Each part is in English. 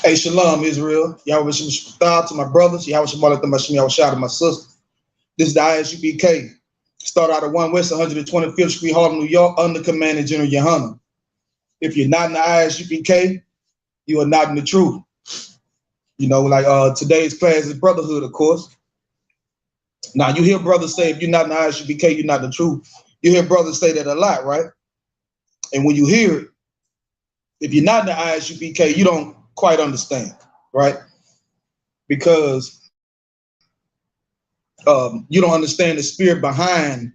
Hey, shalom, Israel. Yahweh Shem to my brothers. Yahweh Shem to my sisters. This is the I.S.U.P.K. Start out of 1 West 125th Street, Harlem, New York, under Commander General YAHANNA. If you're not in the I.S.U.P.K, you are not in the truth. You know, like today's class is Brotherhood, of course. Now, you hear brothers say, if you're not in the I.S.U.P.K, you're not in the truth. You hear brothers say that a lot, right? And when you hear it, if you're not in the I.S.U.P.K, you don't quite understand, right? Because you don't understand the spirit behind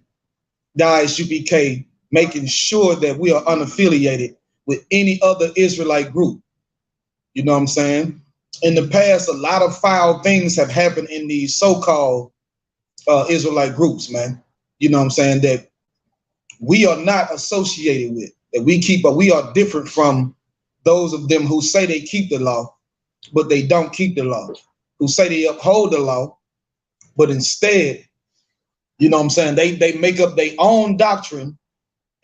the I.S.U.P.K, making sure that we are unaffiliated with any other Israelite group. You know what I'm saying? In the past, a lot of foul things have happened in these so-called Israelite groups, man. You know what I'm saying? That we are not associated with, that we are different from those of them who say they keep the law, but they don't keep the law, who say they uphold the law, but instead, you know what I'm saying, they make up their own doctrine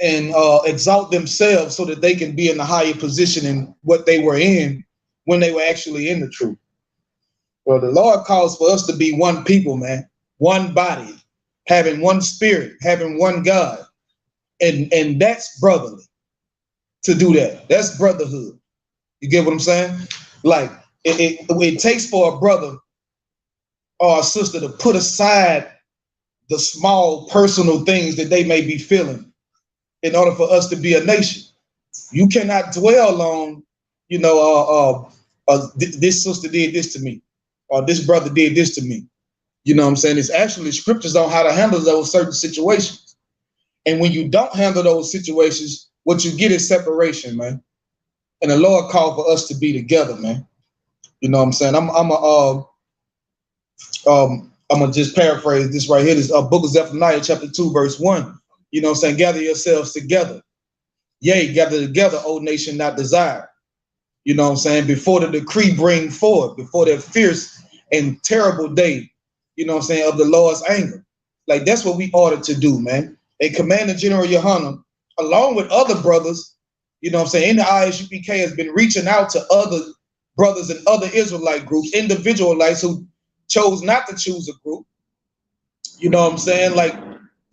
and exalt themselves so that they can be in a higher position in what they were in when they were actually in the truth. Well, the Lord calls for us to be one people, man, one body, having one spirit, having one God. And that's brotherly to do that. That's brotherhood. You get what I'm saying? Like it takes for a brother or a sister to put aside the small personal things that they may be feeling in order for us to be a nation. You cannot dwell on, you know, this sister did this to me, or this brother did this to me. You know what I'm saying? It's actually scriptures on how to handle those certain situations. And when you don't handle those situations, what you get is separation, man. And the Lord called for us to be together, man. You know what I'm saying? I'm gonna just paraphrase this right here. This book of Zephaniah, chapter 2, verse 1. You know what I'm saying? Gather yourselves together. Yea, gather together, O nation not desired. You know what I'm saying? Before the decree bring forth, before that fierce and terrible day, you know what I'm saying, of the Lord's anger. Like, that's what we ought to do, man. And Commander General YAHANNA, along with other brothers, you know what I'm saying, in the I.S.U.P.K, has been reaching out to other brothers and other Israelite groups, individualites who chose not to choose a group, you know what I'm saying, like,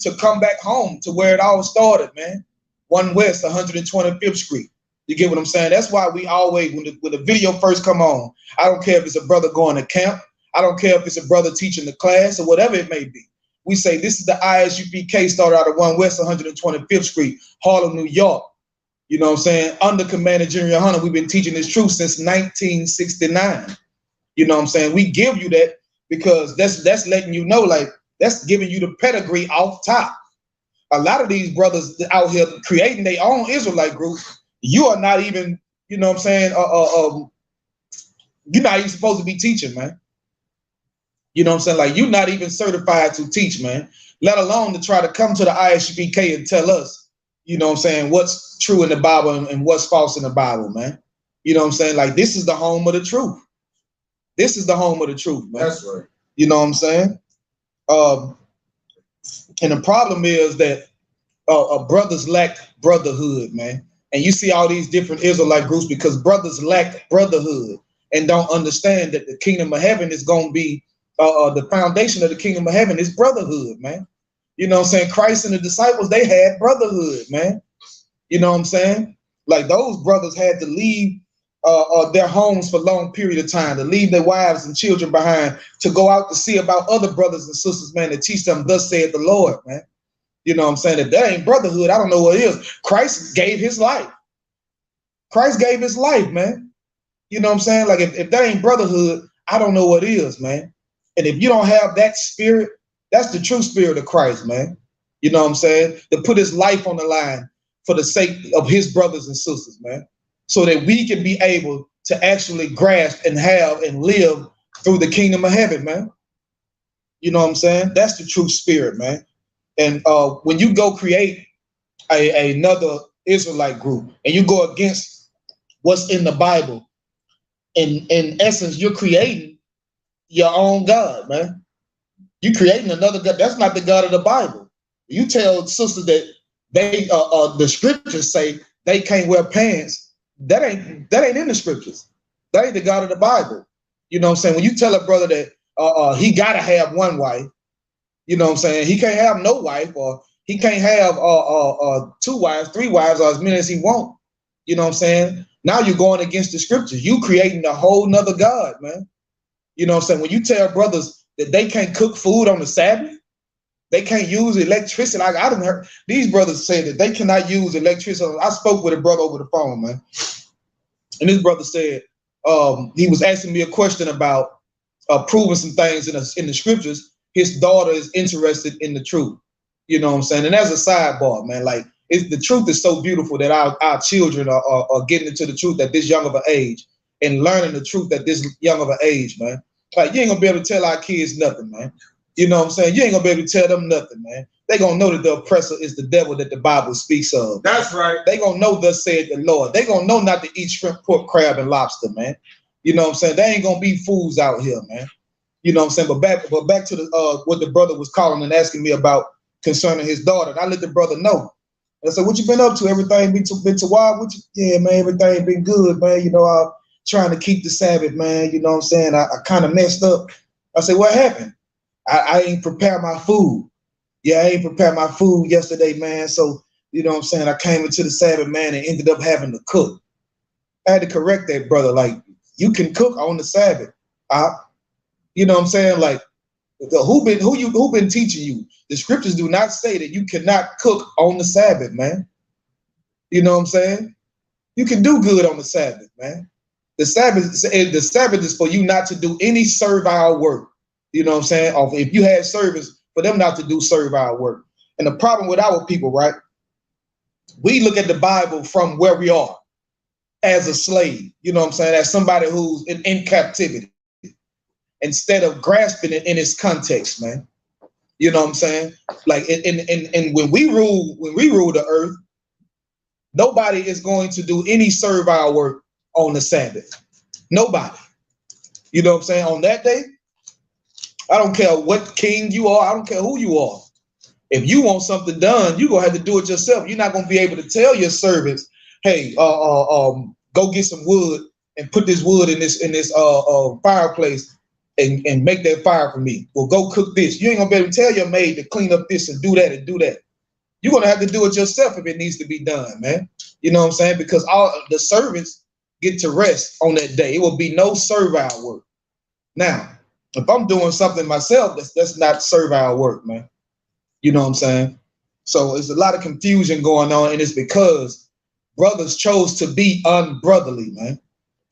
to come back home to where it all started, man. 1 West 125th Street. You get what I'm saying? That's why we always, when the video first come on, I don't care if it's a brother going to camp, I don't care if it's a brother teaching the class or whatever it may be. We say this is the I.S.U.P.K, started out of 1 West 125th Street, Harlem, New York. You know what I'm saying? Under Commander General YAHANNA, we've been teaching this truth since 1969. You know what I'm saying? We give you that because that's letting you know, like, that's giving you the pedigree off top. A lot of these brothers out here creating their own Israelite group, you are not even, you know what I'm saying, you're not even supposed to be teaching, man. You know what I'm saying? Like, you're not even certified to teach, man, let alone to try to come to the I.S.U.P.K and tell us, you know what I'm saying, what's true in the Bible and what's false in the Bible, man. You know what I'm saying? Like, this is the home of the truth. This is the home of the truth, man. That's right. You know what I'm saying? And the problem is that brothers lack brotherhood, man. And you see all these different Israelite groups because brothers lack brotherhood and don't understand that the kingdom of heaven is going to be, the foundation of the kingdom of heaven is brotherhood, man. You know what I'm saying? Christ and the disciples, they had brotherhood, man. You know what I'm saying? Like, those brothers had to leave their homes for long period of time, to leave their wives and children behind, to go out to see about other brothers and sisters, man, to teach them, thus saith the Lord, man. You know what I'm saying? If that ain't brotherhood, I don't know what is. Christ gave his life. Christ gave his life, man. You know what I'm saying? Like, if that ain't brotherhood, I don't know what is, man. And if you don't have that spirit, that's the true spirit of Christ, man. You know what I'm saying? To put his life on the line for the sake of his brothers and sisters, man. So that we can be able to actually grasp and have and live through the kingdom of heaven, man. You know what I'm saying? That's the true spirit, man. And when you go create another Israelite group and you go against what's in the Bible, in essence, you're creating your own God, man. You're creating another God. That's not the God of the Bible. You tell sisters that they the scriptures say they can't wear pants. That ain't in the scriptures. That ain't the God of the Bible. You know what I'm saying? When you tell a brother that he gotta have one wife, you know what I'm saying? He can't have no wife, or he can't have 2 wives, 3 wives, or as many as he want. You know what I'm saying? Now you're going against the scriptures. You creating a whole nother God, man. You know what I'm saying? When you tell brothers that they can't cook food on the Sabbath, they can't use electricity. Like I done heard these brothers say that they cannot use electricity. I spoke with a brother over the phone, man. And this brother said, he was asking me a question about proving some things in the scriptures. His daughter is interested in the truth. You know what I'm saying? And as a sidebar, man, like the truth is so beautiful that our children are getting into the truth at this young of an age and learning the truth at this young of an age, man. Like you ain't gonna be able to tell our kids nothing, man. You know what I'm saying? You ain't gonna be able to tell them nothing, man. They gonna know that the oppressor is the devil that the Bible speaks of. That's right. They gonna know thus said the Lord. They gonna know not to eat shrimp, pork, crab, and lobster, man. You know what I'm saying? They ain't gonna be fools out here, man. You know what I'm saying? But back to the what the brother was calling and asking me about concerning his daughter. And I let the brother know. And I said, "What you been up to? Everything been to wild with you?" "Yeah, man, everything been good, man. You know, I'm trying to keep the Sabbath, man. You know what I'm saying? I kind of messed up." I said, "What happened?" I ain't prepare my food. Yeah, I ain't prepared my food yesterday, man. So, you know what I'm saying? I came into the Sabbath, man, and ended up having to cook. I had to correct that brother. Like, you can cook on the Sabbath. You know what I'm saying? Like, who been teaching you? The scriptures do not say that you cannot cook on the Sabbath, man. You know what I'm saying? You can do good on the Sabbath, man. The Sabbath is for you not to do any servile work. You know what I'm saying? Or if you had service, for them not to do servile work. And the problem with our people, right? We look at the Bible from where we are as a slave. You know what I'm saying? As somebody who's in captivity, instead of grasping it in its context, man. You know what I'm saying? Like, and when we rule the earth, nobody is going to do any servile work on the Sabbath. Nobody. You know what I'm saying? On that day, I don't care what king you are. I don't care who you are. If you want something done, you're going to have to do it yourself. You're not going to be able to tell your servants, "Hey, go get some wood and put this wood in this fireplace and make that fire for me. Well, go cook this." You ain't going to be able to tell your maid to clean up this and do that and do that. You're going to have to do it yourself if it needs to be done, man. You know what I'm saying? Because all the servants get to rest on that day. It will be no servile work. Now, if I'm doing something myself, that's not servile work, man. You know what I'm saying? So there's a lot of confusion going on, and it's because brothers chose to be unbrotherly, man.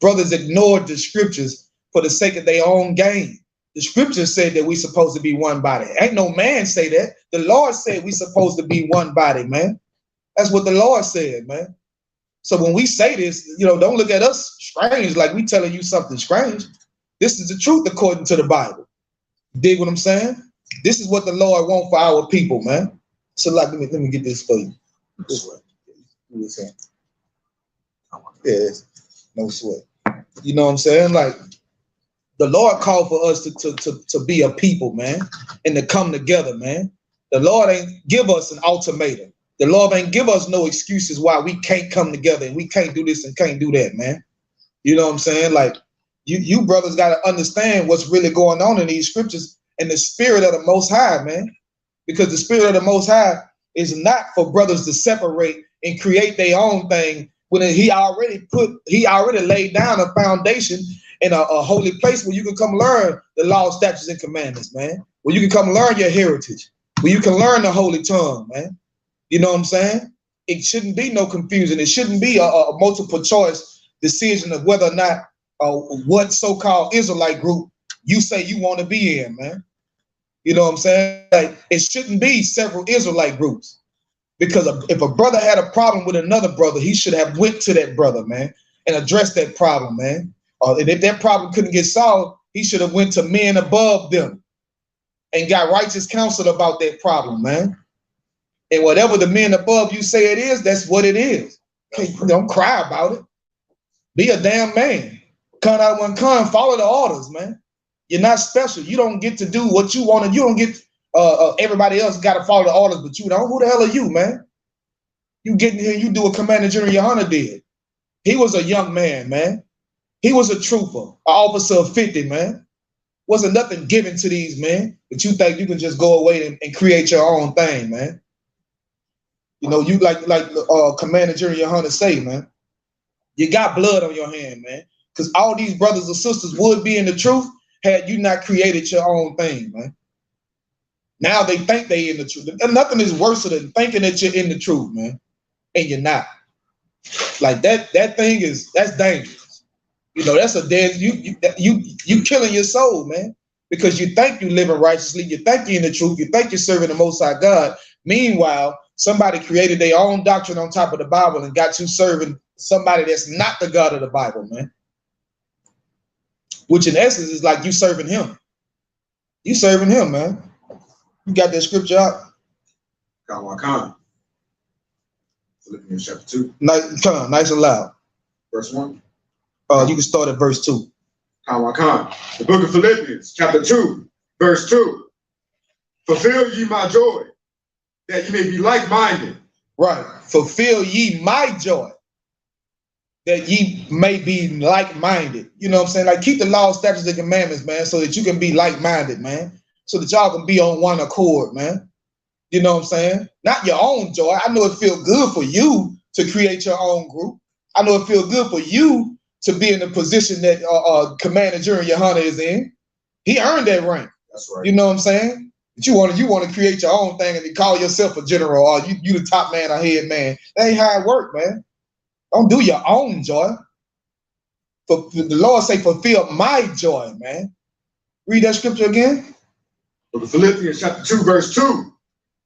Brothers ignored the scriptures for the sake of their own gain. The scriptures said that we supposed to be one body. Ain't no man say that. The Lord said we supposed to be one body, man. That's what the Lord said, man. So when we say this, you know, don't look at us strange like we telling you something strange. This is the truth according to the Bible. You dig what I'm saying? This is what the Lord wants for our people, man. So like, let me get this for you. This way. Yes, no sweat. You know what I'm saying? Like, the Lord called for us to be a people, man, and to come together, man. The Lord ain't give us an ultimatum. The Lord ain't give us no excuses why we can't come together and we can't do this and can't do that, man. You know what I'm saying? Like, you brothers got to understand what's really going on in these scriptures and the spirit of the Most High, man. Because the spirit of the Most High is not for brothers to separate and create their own thing when he already laid down a foundation in a holy place where you can come learn the law, statutes, and commandments, man. Where you can come learn your heritage, where you can learn the holy tongue, man. You know what I'm saying? It shouldn't be no confusion. It shouldn't be a multiple choice decision of whether or not what so-called Israelite group you say you want to be in, man. You know what I'm saying? Like, it shouldn't be several Israelite groups, because if a brother had a problem with another brother, he should have went to that brother, man, and addressed that problem, man. And if that problem couldn't get solved, he should have went to men above them and got righteous counsel about that problem, man. And whatever the men above you say it is, that's what it is. Don't cry about it. Be a damn man. Come out when come, follow the orders, man. You're not special. You don't get to do what you want to. You don't get everybody else got to follow the orders, but you don't. Who the hell are you, man? You get in here, you do what Commander General YAHANNA did. He was a young man, man. He was a trooper, an officer of 50, man. Wasn't nothing given to these men, but you think you can just go away and create your own thing, man. You know, you like Commander General YAHANNA say, man, you got blood on your hand, man. Because all these brothers and sisters would be in the truth had you not created your own thing, man. Now they think they in the truth. And nothing is worse than thinking that you're in the truth, man, and you're not. Like that thing that's dangerous. You know, that's a dead, you killing your soul, man. Because you think you living righteously, you think you're in the truth, you think you're serving the Most High God. Meanwhile, somebody created their own doctrine on top of the Bible and got you serving somebody that's not the God of the Bible, man. Which in essence is like you serving him. You serving him, man. You got that scripture out? YAHANNA. Philippians chapter 2. Nice and loud. Verse 1. You can start at verse 2. YAHANNA. The book of Philippians chapter 2, verse 2. Fulfill ye my joy, that ye may be like-minded. Right. Fulfill ye my joy, that ye may be like-minded. You know what I'm saying? Like, keep the law, statutes, and commandments, man, so that you can be like-minded, man. So that y'all can be on one accord, man. You know what I'm saying? Not your own joy. I know it feels good for you to create your own group. I know it feels good for you to be in the position that Commander General YAHANNA is in. He earned that rank. That's right. You know what I'm saying? But you want to create your own thing and you call yourself a general or you the top man or head man. That ain't how it work, man. Don't do your own joy. For the Lord say, fulfill my joy, man. Read that scripture again. Book of Philippians chapter 2, verse 2.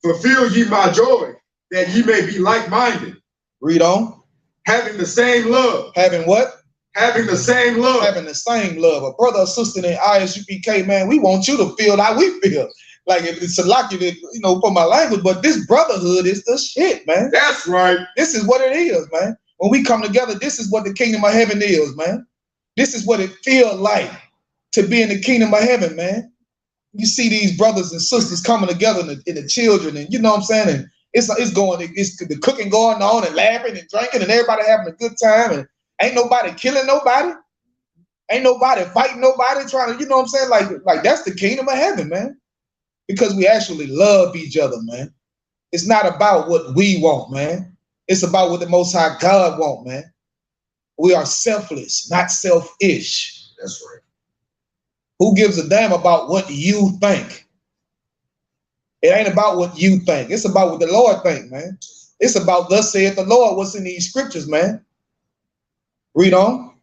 Fulfill ye my joy, that ye may be like-minded. Read on. Having the same love. Having what? Having the same love. Having the same love. A brother or sister in I.S.U.P.K, man, we want you to feel how we feel. Like it's a lot, you know, for my language, but this brotherhood is the shit, man. That's right. This is what it is, man. When we come together, this is what the kingdom of heaven is, man. This is what it feels like to be in the kingdom of heaven, man. You see these brothers and sisters coming together and the children, and you know what I'm saying? And it's the cooking going on and laughing and drinking and everybody having a good time, and ain't nobody killing nobody. Ain't nobody fighting nobody trying to, you know what I'm saying? Like that's the kingdom of heaven, man. Because we actually love each other, man. It's not about what we want, man. It's about what the Most High God want, man. We are selfless, not selfish. That's right. Who gives a damn about what you think? It ain't about what you think. It's about what the Lord think, man. It's about thus saith the Lord, what's in these scriptures, man. Read on.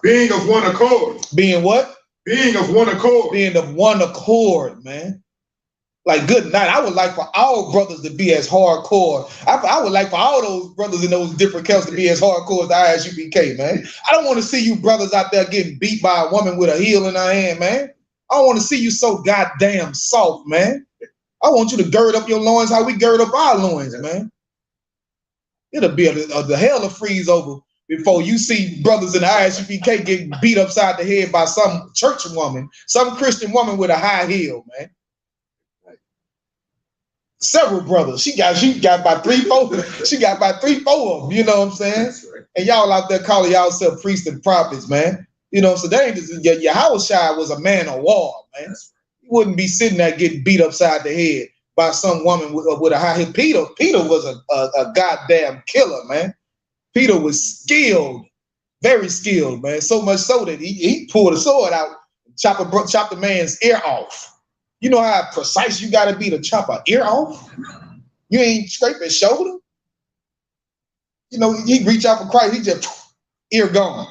Being of one accord. Being what? Being of one accord. Being of one accord, man. Like, good night. I would like for all brothers to be as hardcore. I would like for all those brothers in those different camps to be as hardcore as the I.S.U.P.K, man. I don't want to see you brothers out there getting beat by a woman with a heel in her hand, man. I don't want to see you so goddamn soft, man. I want you to gird up your loins how we gird up our loins, man. It'll be the hell to freeze over before you see brothers in the I.S.U.P.K getting beat upside the head by some church woman, some Christian woman with a high heel, man. Several brothers. She got about 3-4. She got about 3-4 of them. You know what I'm saying? Right. And y'all out there calling y'allself priests and prophets, man. You know, so that ain't just Yahushua was a man of war, man. He wouldn't be sitting there getting beat upside the head by some woman with a high heel. Peter was a goddamn killer, man. Peter was skilled, very skilled, man. So much so that he pulled a sword out, chopped the man's ear off. You know how precise you gotta be to chop an ear off? You ain't scrape his shoulder. You know, he reach out for Christ, he just ear gone.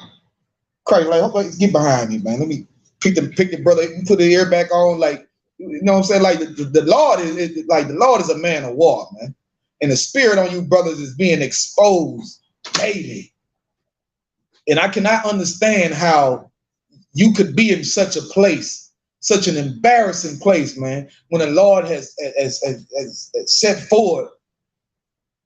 Christ like, okay, get behind me, man. Let me pick the brother, put the ear back on. Like, you know what I'm saying? Like the Lord is like the Lord is a man of war, man. And the spirit on you brothers is being exposed daily. And I cannot understand how you could be in such a place. Such an embarrassing place, man, when the Lord has set forward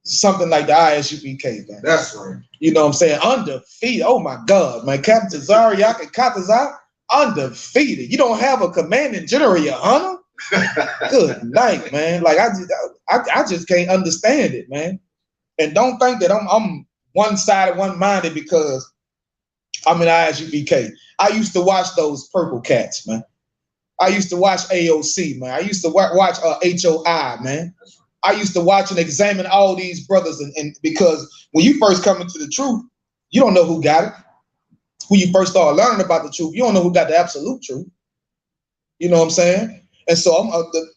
something like the I.S.U.P.K, man. That's right. You know what I'm saying? Undefeated. Oh my God, man. Captain Zariak and Katazak, undefeated. You don't have a commanding general, YAHANNA? Good night, man. Like I just can't understand it, man. And don't think that I'm one-sided, one-minded because I mean I.S.U.P.K. I used to watch those purple cats, man. I used to watch AOC, man. I used to watch HOI, man. I used to watch and examine all these brothers, and because when you first come into the truth, you don't know who got it. When you first start learning about the truth, you don't know who got the absolute truth. You know what I'm saying? And so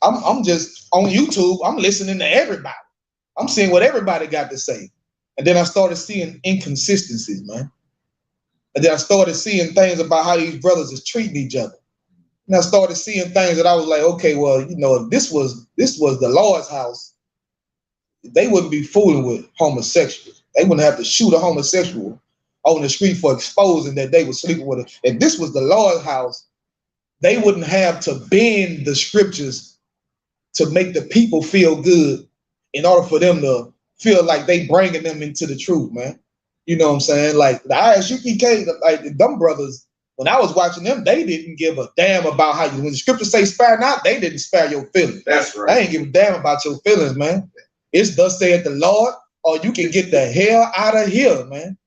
I'm just on YouTube. I'm listening to everybody. I'm seeing what everybody got to say, and then I started seeing inconsistencies, man. And then I started seeing things about how these brothers is treating each other. And I started seeing things that I was like, okay, well, you know, if this was the Lord's house, they wouldn't be fooling with homosexuals. They wouldn't have to shoot a homosexual on the street for exposing that they were sleeping with it. If this was the Lord's house, they wouldn't have to bend the scriptures to make the people feel good in order for them to feel like they bringing them into the truth, man. You know what I'm saying? Like the I.S.U.P.K, like them brothers, when I was watching them, they didn't give a damn about how you, when the scriptures say spare not, they didn't spare your feelings. That's right. They ain't give a damn about your feelings, man. It's thus saith the Lord, or you can get the hell out of here, man.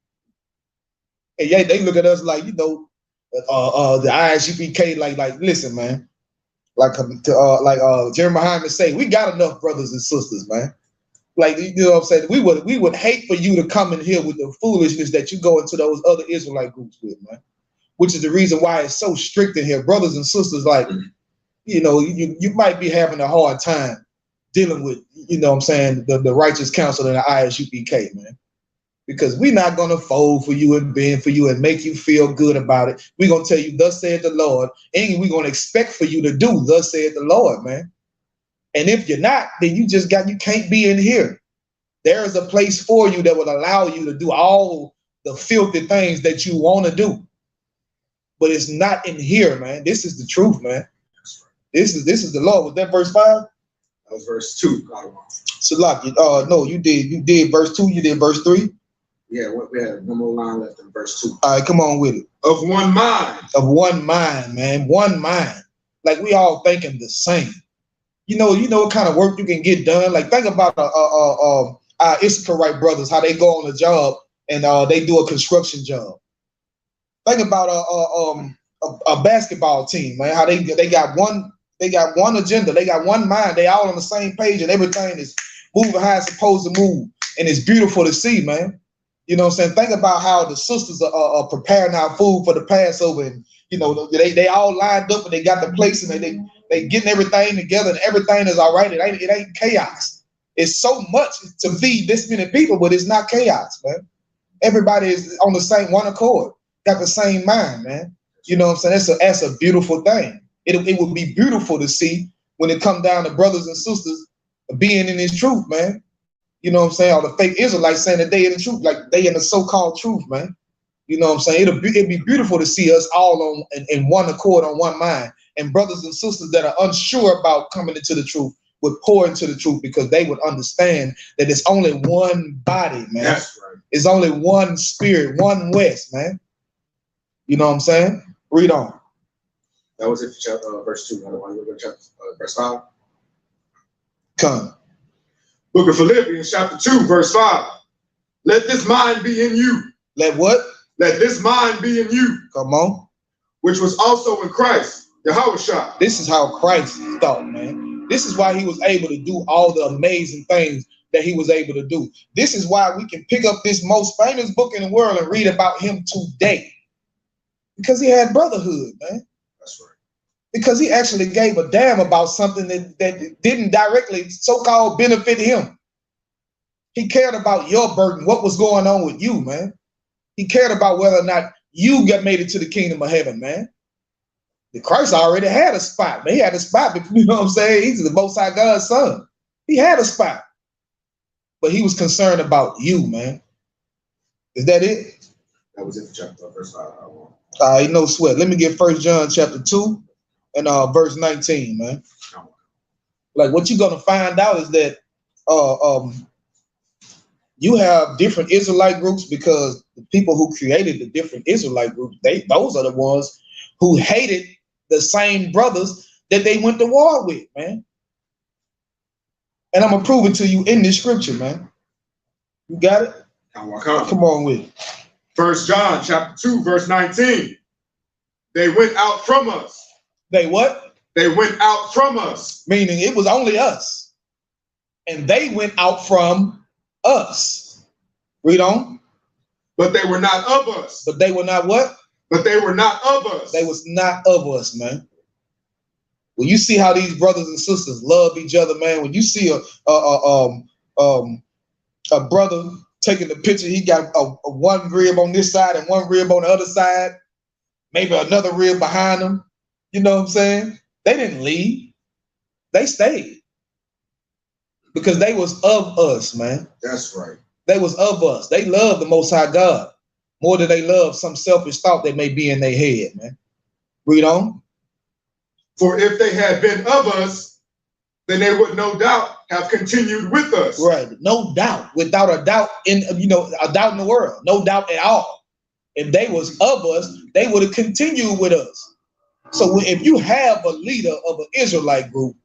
And yeah, they look at us like, you know, the I.S.U.P.K, like, listen, man. Like Jeremiah say, we got enough brothers and sisters, man. Like, you know what I'm saying? We would hate for you to come in here with the foolishness that you go into those other Israelite groups with, man. Which is the reason why it's so strict in here. Brothers and sisters, like, you know, you might be having a hard time dealing with, you know what I'm saying, the righteous counsel in the I.S.U.P.K, man. Because we're not going to fold for you and bend for you and make you feel good about it. We're going to tell you, thus saith the Lord, and we're going to expect for you to do, thus saith the Lord, man. And if you're not, then you can't be in here. There is a place for you that will allow you to do all the filthy things that you want to do. But it's not in here, man. This is the truth, man. This is the Lord. Was that verse 5? That was verse 2. So like, no, you did verse 2, you did verse 3. Yeah, we had one more line left in verse 2. All right, come on with it. Of one mind. Of one mind, man. One mind. Like we all thinking the same. You know what kind of work you can get done. Like think about our Israelite brothers, how they go on a job and they do a construction job. Think about a basketball team, man. How they got one agenda, they got one mind, they all on the same page, and everything is moving how it's supposed to move, and it's beautiful to see, man. You know what I'm saying? Think about how the sisters are preparing our food for the Passover, and you know they all lined up and they got the place, and they getting everything together, and everything is all right. It ain't chaos. It's so much to feed this many people, but it's not chaos, man. Everybody is on the same one accord, got the same mind, man. You know what I'm saying? That's a beautiful thing. It would be beautiful to see when it come down to brothers and sisters being in this truth, man. You know what I'm saying? All the fake Israelites saying that they in the truth, like they in the so-called truth, man. You know what I'm saying? It'd be beautiful to see us all in one accord, on one mind. And brothers and sisters that are unsure about coming into the truth would pour into the truth, because they would understand that it's only one body, man. That's right. It's only one spirit, one West, man. You know what I'm saying? Read on. That was it for chapter, verse 2. Verse 5. Come. Book of Philippians, chapter 2, verse 5. Let this mind be in you. Let what? Let this mind be in you. Come on. Which was also in Christ, YAHANNA. This is how Christ thought, man. This is why he was able to do all the amazing things that he was able to do. This is why we can pick up this most famous book in the world and read about him today. Because he had brotherhood, man. That's right. Because he actually gave a damn about something that didn't directly so-called benefit him. He cared about your burden, what was going on with you, man. He cared about whether or not you made it to the kingdom of heaven, man. The Christ already had a spot, man. He had a spot, you know what I'm saying? He's the Most High God's son. He had a spot. But he was concerned about you, man. Is that it? That was it for chapter verse 5. No sweat. Let me get 1 John chapter 2 and verse 19, man. Like what you're gonna find out is that you have different Israelite groups, because the people who created the different Israelite groups, those are the ones who hated the same brothers that they went to war with, man. And I'm gonna prove it to you in this scripture, man. You got it? Come on with it. 1 John chapter 2, verse 19. They went out from us. They what? They went out from us. Meaning it was only us. And they went out from us. Read on. But they were not of us. But they were not what? But they were not of us. They was not of us, man. When you see how these brothers and sisters love each other, man, when you see a brother taking the picture, he got a one rib on this side and one rib on the other side, maybe another rib behind them. You know what I'm saying? They didn't leave. They stayed. Because they was of us, man. That's right. They was of us. They love the Most High God more than they love some selfish thought that may be in their head, man. Read on. For if they had been of us, then they would no doubt have continued with us. Right. No doubt. Without a doubt in, a doubt in the world. No doubt at all. If they was of us, they would have continued with us. So if you have a leader of an Israelite group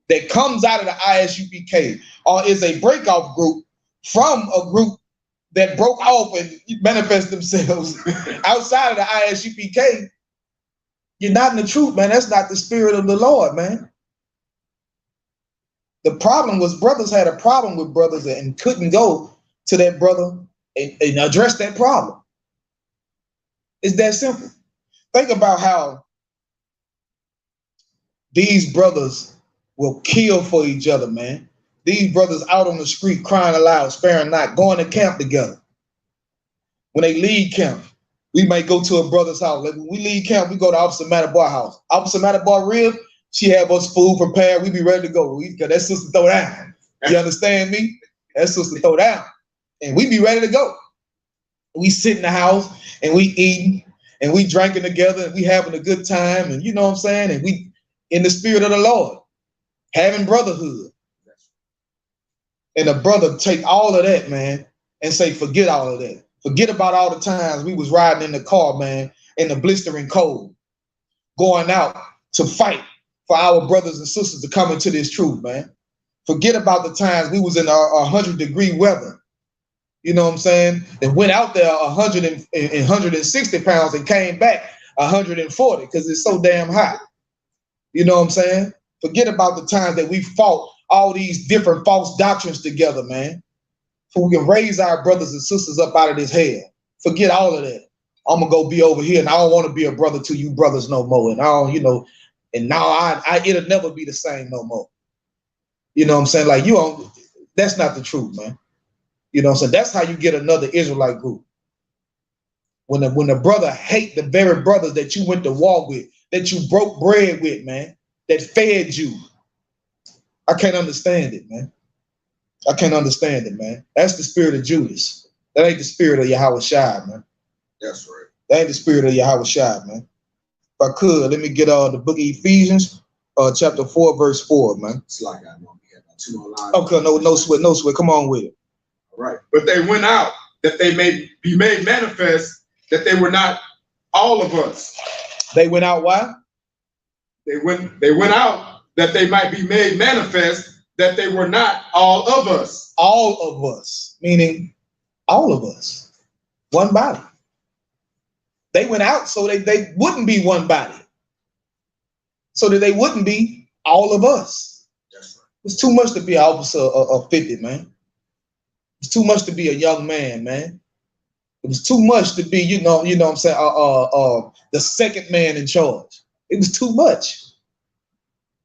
that comes out of the I.S.U.P.K or is a breakoff group from a group that broke off and manifest themselves outside of the I.S.U.P.K, you're not in the truth, man. That's not the spirit of the Lord, man. The problem was brothers had a problem with brothers and couldn't go to that brother and address that problem. It's that simple. Think about how these brothers will kill for each other, man. These brothers out on the street crying aloud, sparing not, going to camp together. When they leave camp, we might go to a brother's house. Like when we leave camp, we go to Officer Mattabar house. Officer Mattabar rib, she have us food prepared. We be ready to go. Because that sister throw down. You understand me? That sister throw down. And we be ready to go. We sit in the house and we eating and we drinking together and we having a good time. And you know what I'm saying? And we in the spirit of the Lord, having brotherhood. And a brother take all of that, man, and say, forget all of that. Forget about all the times we was riding in the car, man, in the blistering cold, going out to fight for our brothers and sisters to come into this truth, man. Forget about the times we was in 100-degree weather. You know what I'm saying? And went out there 160 pounds and came back 140 because it's so damn hot. You know what I'm saying? Forget about the times that we fought all these different false doctrines together, man. So we can raise our brothers and sisters up out of this hell. Forget all of that. I'm gonna go be over here and I don't want to be a brother to you brothers no more. And I don't, and now it'll never be the same no more. You know what I'm saying? Like that's not the truth, man. You know what I'm saying? That's how you get another Israelite group. When the brother hate the very brothers that you went to war with, that you broke bread with, man, that fed you. I can't understand it, man. I can't understand it, man. That's the spirit of Judas. That ain't the spirit of Yahawashi, man. That's right. That ain't the spirit of Yahawashi, man. If I could, let me get the book of Ephesians, chapter 4, verse 4, man. It's like I know we have 2 online. Okay, no sweat. Come on with it. All right. But they went out that they may be made manifest that they were not all of us. They went out why? They went out that they might be made manifest that they were not all of us. All of us, meaning all of us. One body. They went out so they wouldn't be one body. So that they wouldn't be all of us. That's right. It's too much to be an officer of 50, man. It's too much to be a young man, man. It was too much to be, you know what I'm saying, the second man in charge. It was too much.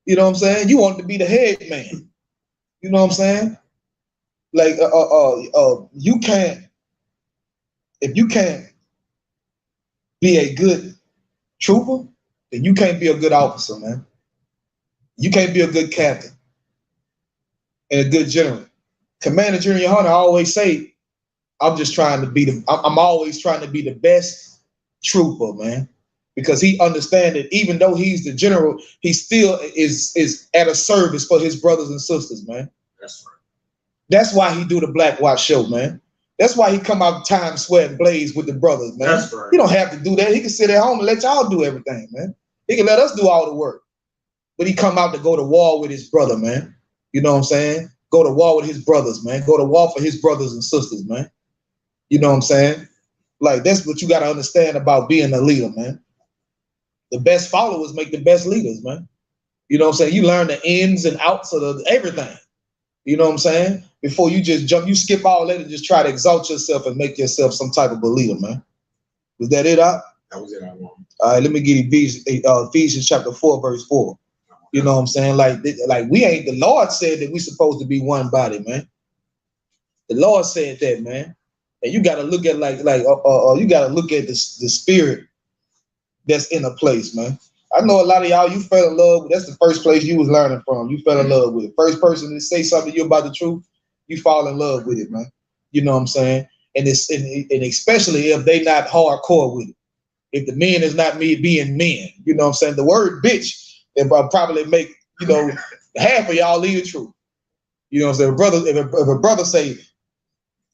You know what I'm saying? You wanted to be the head man. You know what I'm saying? Like, you can't, if you can't be a good trooper, then you can't be a good officer, man. You can't be a good captain and a good general. Commander Junior YAHANNA always say, I'm always trying to be the best trooper, man. Because he understands that even though he's the general, he still is at a service for his brothers and sisters, man. That's right. That's why he do the Black Watch show, man. That's why he come out Times Square and blaze with the brothers, man. That's right. He don't have to do that. He can sit at home and let y'all do everything, man. He can let us do all the work. But he come out to go to war with his brother, man. You know what I'm saying? Go to war with his brothers, man. Go to war for his brothers and sisters, man. You know what I'm saying? Like, that's what you got to understand about being a leader, man. The best followers make the best leaders, man. You know what I'm saying? You learn the ins and outs of everything. You know what I'm saying? Before you just jump, you skip all that and just try to exalt yourself and make yourself some type of a leader, man. Was that it, Doc? That was it, I want. All right, let me get Ephesians chapter 4, verse 4. You know what I'm saying? Like we ain't, the Lord said that we supposed to be one body, man. The Lord said that, man. And you got to look at you got to look at the spirit that's in a place, man. I know a lot of y'all, you fell in love with, that's the first place you was learning from. You fell in love with it. First person to say something to you about the truth, you fall in love with it, man. You know what I'm saying? And it's and especially if they not hardcore with it. If the men is not me being men, you know what I'm saying? The word bitch, it probably make, you know, half of y'all leave the truth. You know what I'm saying? If a brother say,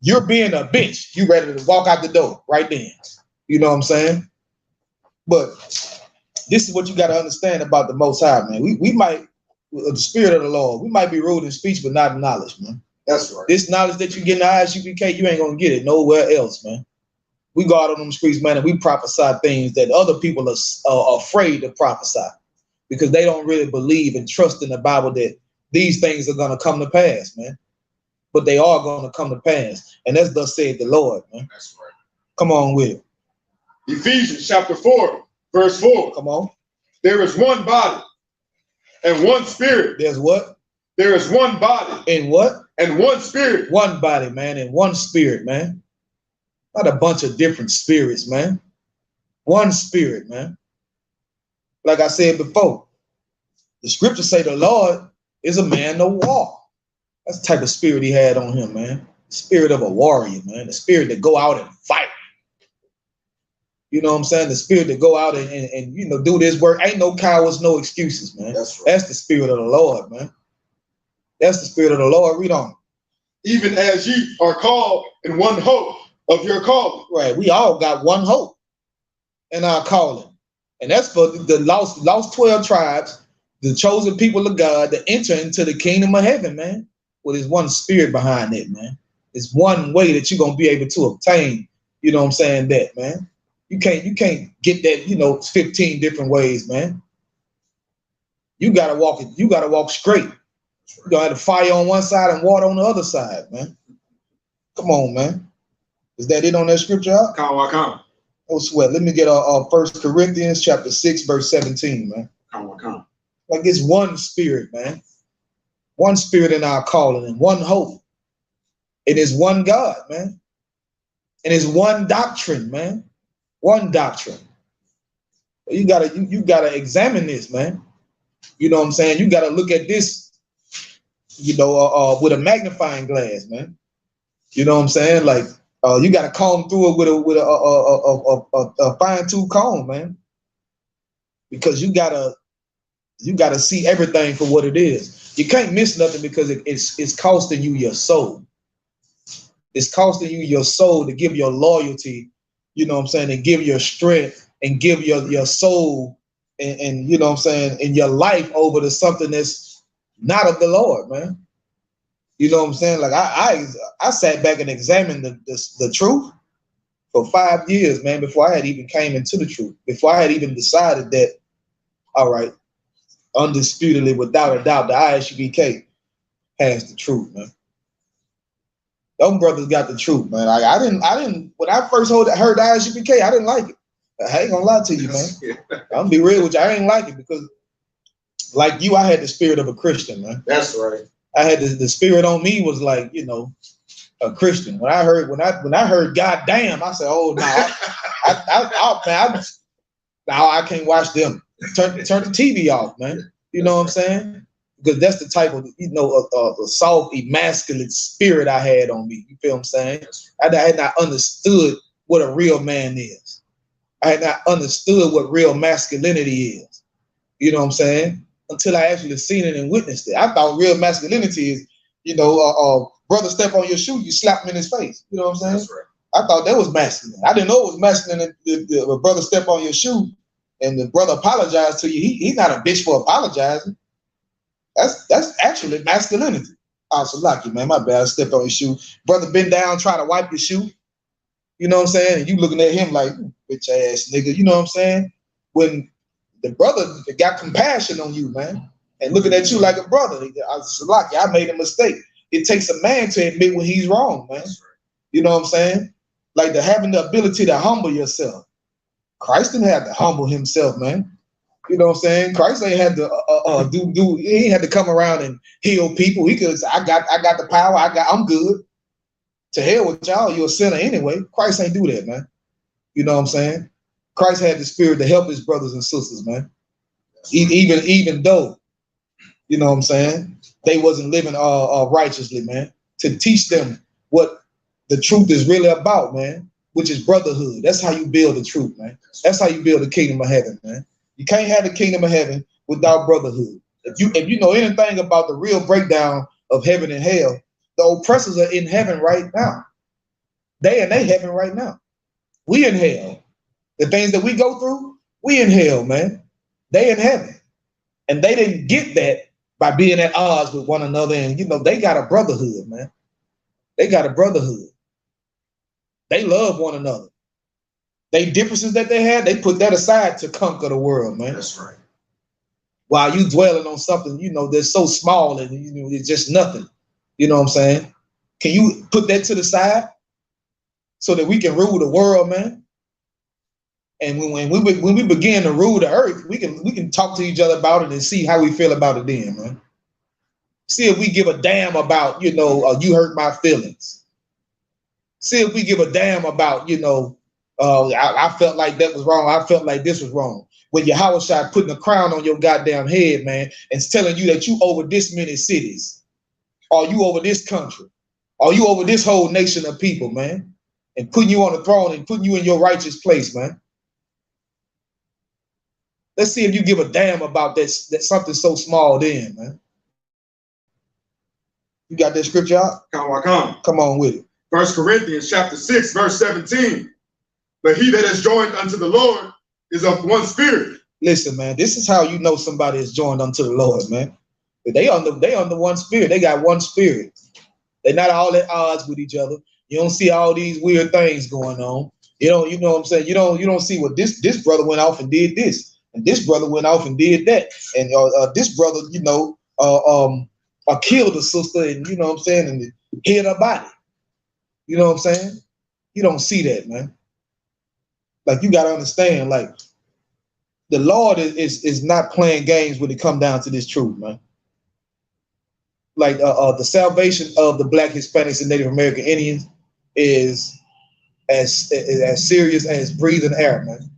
you're being a bitch, you ready to walk out the door right then. You know what I'm saying? But this is what you got to understand about the Most High, man. We might, the spirit of the Lord, we might be rude in speech, but not in knowledge, man. That's right. This knowledge that you get in the I.S.U.P.K, you ain't going to get it nowhere else, man. We go out on them streets, man, and we prophesy things that other people are afraid to prophesy because they don't really believe and trust in the Bible that these things are going to come to pass, man. But they are going to come to pass. And that's thus said the Lord, man. That's right. Come on with it. Ephesians chapter 4, verse 4. Come on. There is one body and one spirit. There's what? There is one body. And what? And one spirit. One body, man, and one spirit, man. Not a bunch of different spirits, man. One spirit, man. Like I said before, the scriptures say the Lord is a man of war. That's the type of spirit he had on him, man. The spirit of a warrior, man. The spirit that go out and fight. You know what I'm saying? The spirit that go out and you know, do this work. Ain't no cowards, no excuses, man. That's right. That's the spirit of the Lord, man. That's the spirit of the Lord. Read on. Even as ye are called in one hope of your calling. Right. We all got one hope in our calling. And that's for the lost 12 tribes, the chosen people of God, to enter into the kingdom of heaven, man. Well, there's one spirit behind it, man. It's one way that you're going to be able to obtain, you know what I'm saying, that, man. You can't get that, you know, 15 different ways, man. You gotta walk straight. You gotta have the fire on one side and water on the other side, man. Come on, man. Is that it on that scripture? Come. Oh, sweat. Let me get 1 Corinthians chapter 6, verse 17, man. Come. Like, it's one spirit, man. One spirit in our calling and one hope. It is one God, man. And it's one doctrine, man. One doctrine. You gotta examine this, man. You know what I'm saying? You gotta look at this, you know, with a magnifying glass, man. You know what I'm saying? Like, you gotta comb through it with a fine-tooth comb, man. Because you gotta see everything for what it is. You can't miss nothing because it's costing you your soul. It's costing you your soul to give your loyalty. You know what I'm saying, and give your strength and give your soul and you know what I'm saying, in your life over to something that's not of the Lord, man. You know what I'm saying? Like I sat back and examined the truth for 5 years, man, before I had even came into the truth, before I had even decided that, all right, undisputedly, without a doubt, the I.S.U.P.K has the truth, man. Those brothers got the truth, man. I didn't. When I first heard the I.S.U.P.K, I didn't like it. I ain't gonna lie to you, man. I'm gonna be real with you. I ain't like it because, like you, I had the spirit of a Christian, man. That's right. I had the spirit on me was like, you know, a Christian. When I heard God damn, I said, oh no, I can't watch them. Turn the TV off, man. You know what I'm saying? Because that's the type of, you know, a soft, emasculate spirit I had on me. You feel what I'm saying? I had not understood what a real man is. I had not understood what real masculinity is. You know what I'm saying? Until I actually seen it and witnessed it. I thought real masculinity is, you know, brother step on your shoe, you slap him in his face. You know what I'm saying? That's right. I thought that was masculine. I didn't know it was masculine if a brother step on your shoe and the brother apologized to you. He's not a bitch for apologizing. That's actually masculinity. I was so lucky, man. My bad. I stepped on your shoe. Brother bend down, try to wipe your shoe. You know what I'm saying? And you looking at him like, bitch ass nigga, you know what I'm saying? When the brother got compassion on you, man, and looking at you like a brother. I made a mistake. It takes a man to admit when he's wrong, man. You know what I'm saying? Like having the ability to humble yourself. Christ didn't have to humble himself, man. You know what I'm saying? Christ ain't had to he ain't had to come around and heal people. He could say, I got the power, I'm good. To hell with y'all, you're a sinner anyway. Christ ain't do that, man. You know what I'm saying? Christ had the spirit to help his brothers and sisters, man. Even though, you know what I'm saying, they wasn't living righteously, man. To teach them what the truth is really about, man, which is brotherhood. That's how you build the truth, man. That's how you build the kingdom of heaven, man. You can't have the kingdom of heaven without brotherhood. If you know anything about the real breakdown of heaven and hell, the oppressors are in heaven right now. They heaven right now. We in hell. The things that we go through, we in hell, man. They in heaven. And they didn't get that by being at odds with one another. And, you know, they got a brotherhood, man. They got a brotherhood. They love one another. They differences that they had, they put that aside to conquer the world, man. That's right. While you dwelling on something, you know, that's so small and you know, it's just nothing. You know what I'm saying? Can you put that to the side so that we can rule the world, man? And when we begin to rule the earth, we can talk to each other about it and see how we feel about it then, man. See if we give a damn about, you know, you hurt my feelings. See if we give a damn about, you know, I felt like that was wrong. I felt like this was wrong. When YAHANNA putting a crown on your goddamn head, man, and telling you that you over this many cities, or you over this country, or you over this whole nation of people, man, and putting you on the throne and putting you in your righteous place, man. Let's see if you give a damn about that something so small then, man. You got that scripture out? Come on with it. 1 Corinthians chapter 6, verse 17. But he that is joined unto the Lord is of one spirit. Listen, man, this is how you know somebody is joined unto the Lord, man. They on the one spirit. They got one spirit. They're not all at odds with each other. You don't see all these weird things going on. You know what I'm saying? You don't see what this brother went off and did this, and this brother went off and did that, and this brother, you know, killed a sister, and you know what I'm saying, and hid her body. You know what I'm saying? You don't see that, man. Like, you got to understand, like, the Lord is not playing games when it come down to this truth, man. Like, the salvation of the Black, Hispanics, and Native American Indians is as serious as breathing air, man.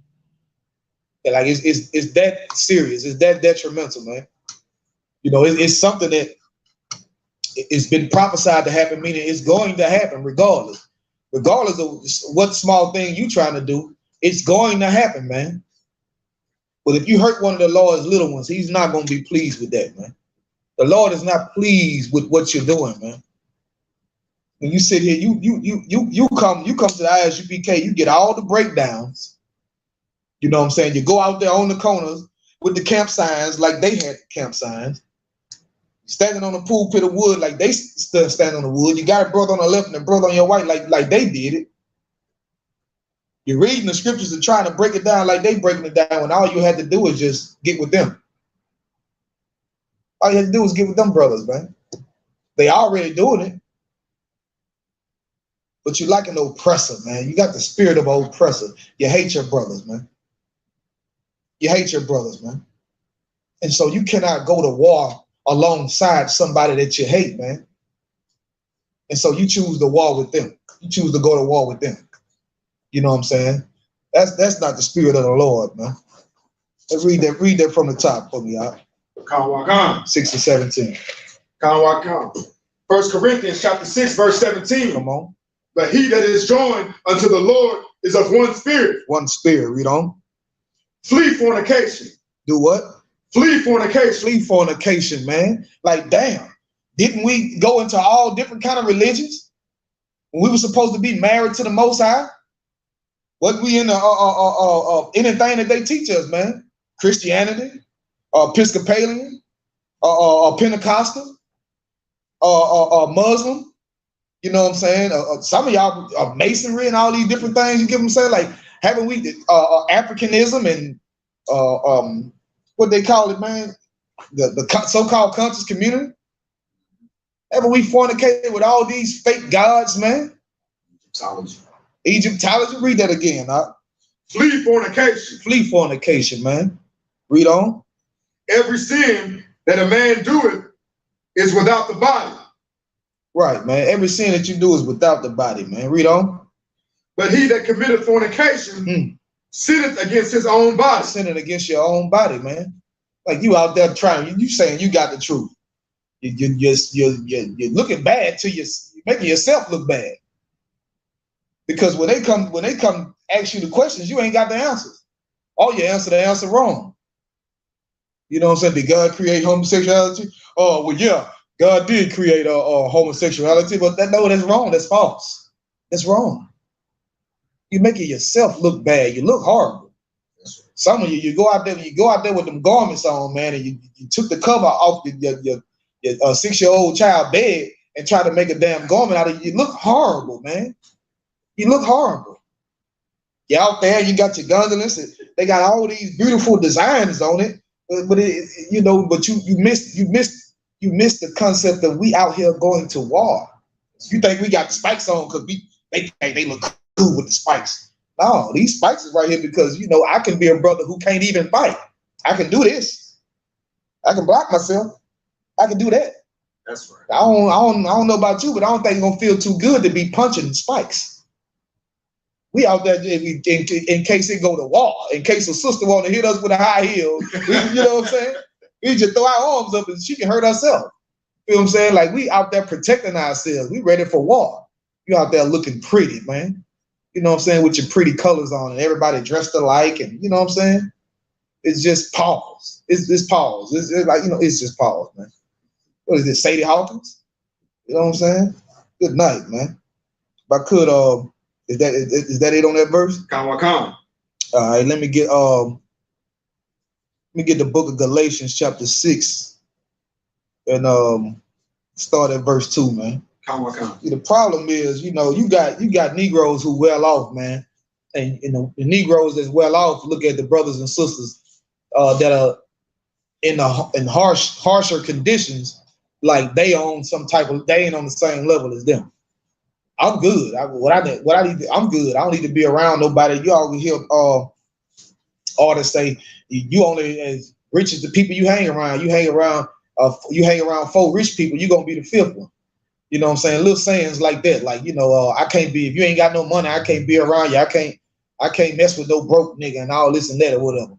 And like, it's that serious. It's that detrimental, man. You know, it's something that it's been prophesied to happen, meaning it's going to happen regardless of what small thing you trying to do. It's going to happen, man. But if you hurt one of the Lord's little ones, he's not going to be pleased with that, man. The Lord is not pleased with what you're doing, man. When you sit here, you come to the I.S.U.P.K, you get all the breakdowns. You know what I'm saying? You go out there on the corners with the camp signs like they had camp signs. Standing on the pulpit of wood like they stand on the wood. You got a brother on the left and a brother on your right like they did it. You're reading the scriptures and trying to break it down like they breaking it down when all you had to do is just get with them. All you had to do was get with them brothers, man. They already doing it. But you like an oppressor, man. You got the spirit of an oppressor. You hate your brothers, man. You hate your brothers, man. And so you cannot go to war alongside somebody that you hate, man. And so you choose to war with them. You choose to go to war with them. You know what I'm saying? That's not the spirit of the Lord, man. Let's read that from the top for me, out. 6 and 17. 1 Corinthians chapter 6, verse 17. Come on. But he that is joined unto the Lord is of one spirit. One spirit, read on. Flee fornication. Do what? Flee fornication. Flee fornication, man. Like, damn. Didn't we go into all different kind of religions when we were supposed to be married to the Most High? What we in anything that they teach us, man? Christianity, Episcopalian, Pentecostal, Muslim. You know what I'm saying? Some of y'all are masonry and all these different things. You get what I'm saying? Like, haven't we Africanism and what they call it, man? The so-called conscious community? Haven't we fornicated with all these fake gods, man? Egyptology. Read that again. Flee fornication. Flee fornication, man. Read on. Every sin that a man doeth is without the body. Right, man. Every sin that you do is without the body, man. Read on. But he that committeth fornication sinneth against his own body. Sinning against your own body, man. Like you out there trying, you saying you got the truth. You're looking bad to you, making yourself look bad. Because when they come ask you the questions, you ain't got the answers. Or you answer the answer wrong. You know what I'm saying? Did God create homosexuality? Oh, well, yeah, God did create homosexuality, but that's wrong. That's false. That's wrong. You're making yourself look bad. You look horrible. Some of you go out there with them garments on, man, and you took the cover off your 6-year-old child bed and try to make a damn garment out of it. You look horrible, man. You look horrible. You're out there, you got your guns and this, they got all these beautiful designs on it, but you missed the concept that we out here going to war. You think we got the spikes on because they look cool with the spikes. No, these spikes is right here because I can be a brother who can't even fight. I can do this. I can block myself. I can do that. That's right. I don't know about you, but I don't think it's gonna feel too good to be punching spikes. We out there in case it go to war, in case a sister want to hit us with a high heel. You know what I'm saying? We just throw our arms up and she can hurt herself. You know what I'm saying? Like we out there protecting ourselves. We ready for war. You out there looking pretty, man. You know what I'm saying? With your pretty colors on and everybody dressed alike, and you know what I'm saying? It's just pause. It's pause. It's like, it's just pause, man. What is this, Sadie Hawkins? You know what I'm saying? Good night, man. If I could, is that it on that verse? Come. All right, let me get the book of Galatians chapter 6 and start at verse 2, man. Come. The problem is, you got Negroes who well off, man, and the Negroes that's well off look at the brothers and sisters that are in harsher conditions, like they ain't on the same level as them. I'm good. I'm good. I don't need to be around nobody. You always hear artists say you only as rich as the people you hang around. You hang around 4 rich people, you're gonna be the 5th one. You know what I'm saying? Little sayings like that. Like, I can't be, if you ain't got no money, I can't be around you. I can't mess with no broke nigga and all this and that or whatever.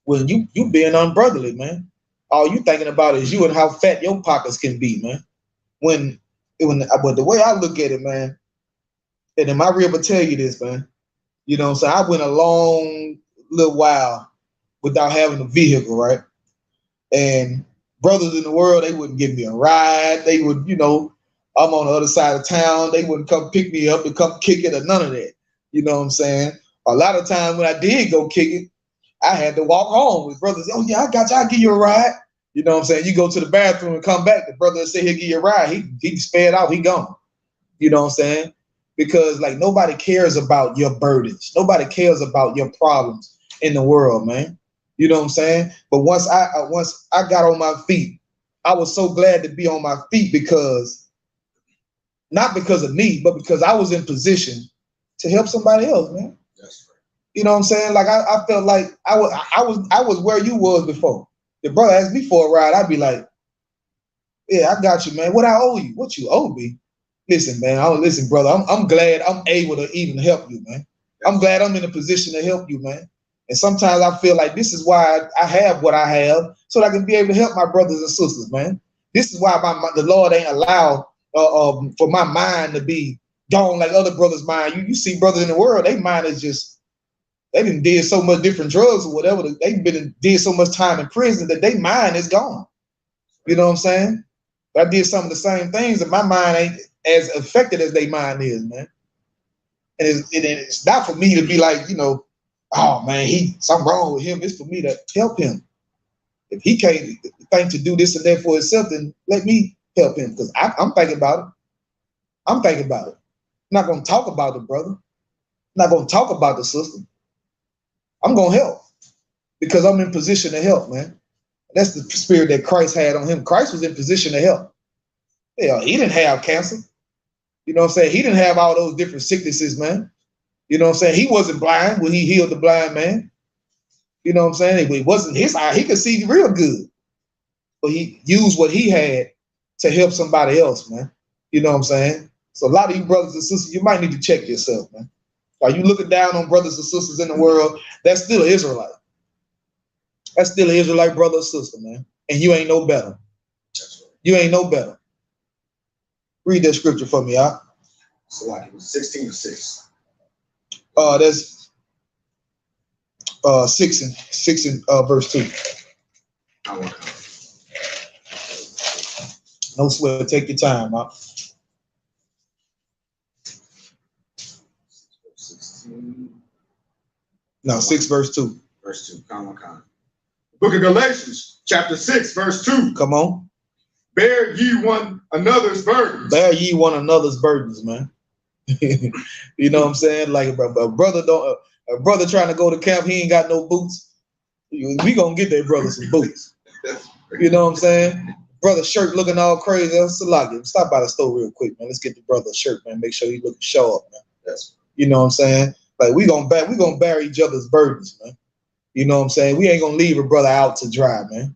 When you being unbrotherly, man. All you thinking about is you and how fat your pockets can be, man. But the way I look at it, man, and then my rib will tell you this, man. You know what I'm saying? I went a long little while without having a vehicle, right? And brothers in the world, they wouldn't give me a ride. They would, I'm on the other side of town. They wouldn't come pick me up and come kick it or none of that. You know what I'm saying? A lot of times when I did go kick it, I had to walk home with brothers. Oh, yeah, I got you. I'll give you a ride. You know what I'm saying? You go to the bathroom and come back. The brother will say he'll give you a ride. He sped out. He gone. You know what I'm saying? Because, like, nobody cares about your burdens. Nobody cares about your problems in the world, man. You know what I'm saying? But once I got on my feet, I was so glad to be on my feet not because of me, but because I was in position to help somebody else, man. That's right. You know what I'm saying? Like I felt like I was where you was before. The brother asked me for a ride, I'd be like, yeah, I got you, man. What I owe you? What you owe me? Listen, man. Listen, brother. I'm glad I'm able to even help you, man. I'm glad I'm in a position to help you, man. And sometimes I feel like this is why I have what I have, so that I can be able to help my brothers and sisters, man. This is why the Lord ain't allowed for my mind to be gone like other brothers' mind. You see brothers in the world, their mind is just, they done did so much different drugs or whatever. They've did so much time in prison that their mind is gone. You know what I'm saying? But I did some of the same things and my mind ain't as affected as their mind is, man. And it's not for me to be like, oh man, something wrong with him. It's for me to help him. If he can't think to do this and that for himself, then let me help him, because I'm thinking about it. I'm thinking about it. I'm not going to talk about the brother. I'm not going to talk about the sister. I'm going to help because I'm in position to help, man. That's the spirit that Christ had on him. Christ was in position to help. Yeah, he didn't have cancer. You know what I'm saying? He didn't have all those different sicknesses, man. You know what I'm saying? He wasn't blind when he healed the blind man. You know what I'm saying? It wasn't his eye. He could see real good. But he used what he had to help somebody else, man. You know what I'm saying? So a lot of you brothers and sisters, you might need to check yourself, man. Are you looking down on brothers and sisters in the world? That's still an Israelite. That's still an Israelite brother or sister, man. And you ain't no better. You ain't no better. Read that scripture for me, y'all. So like it was 16:6. That's 6 and verse 2. No sweat, take your time, huh? 16. No, 6 verse 2. Verse 2. Book of Galatians, chapter 6, verse 2. Come on. Bear ye one another's burdens. Bear ye one another's burdens, man. You know what I'm saying? Like a brother trying to go to camp, he ain't got no boots. We gonna get that brother some boots. You know what I'm saying? Brother shirt looking all crazy. Stop by the store real quick, man. Let's get the brother a shirt, man. Make sure he looking sharp, man. You know what I'm saying? Like we gonna bear each other's burdens, man. You know what I'm saying? We ain't gonna leave a brother out to dry, man.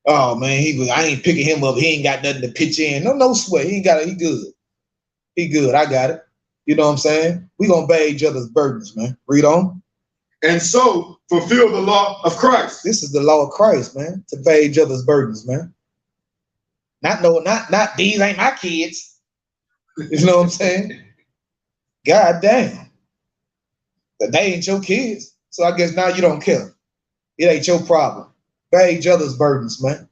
Oh man, I ain't picking him up. He ain't got nothing to pitch in. No sweat. He ain't got it. He good. He good. I got it. You know what I'm saying? We gonna bear each other's burdens, man. Read on. And so fulfill the law of Christ. This is the law of Christ, man. To bear each other's burdens, man. Not these ain't my kids. You know what I'm saying? God damn. But they ain't your kids. So I guess now you don't care. It ain't your problem. Bear each other's burdens, man.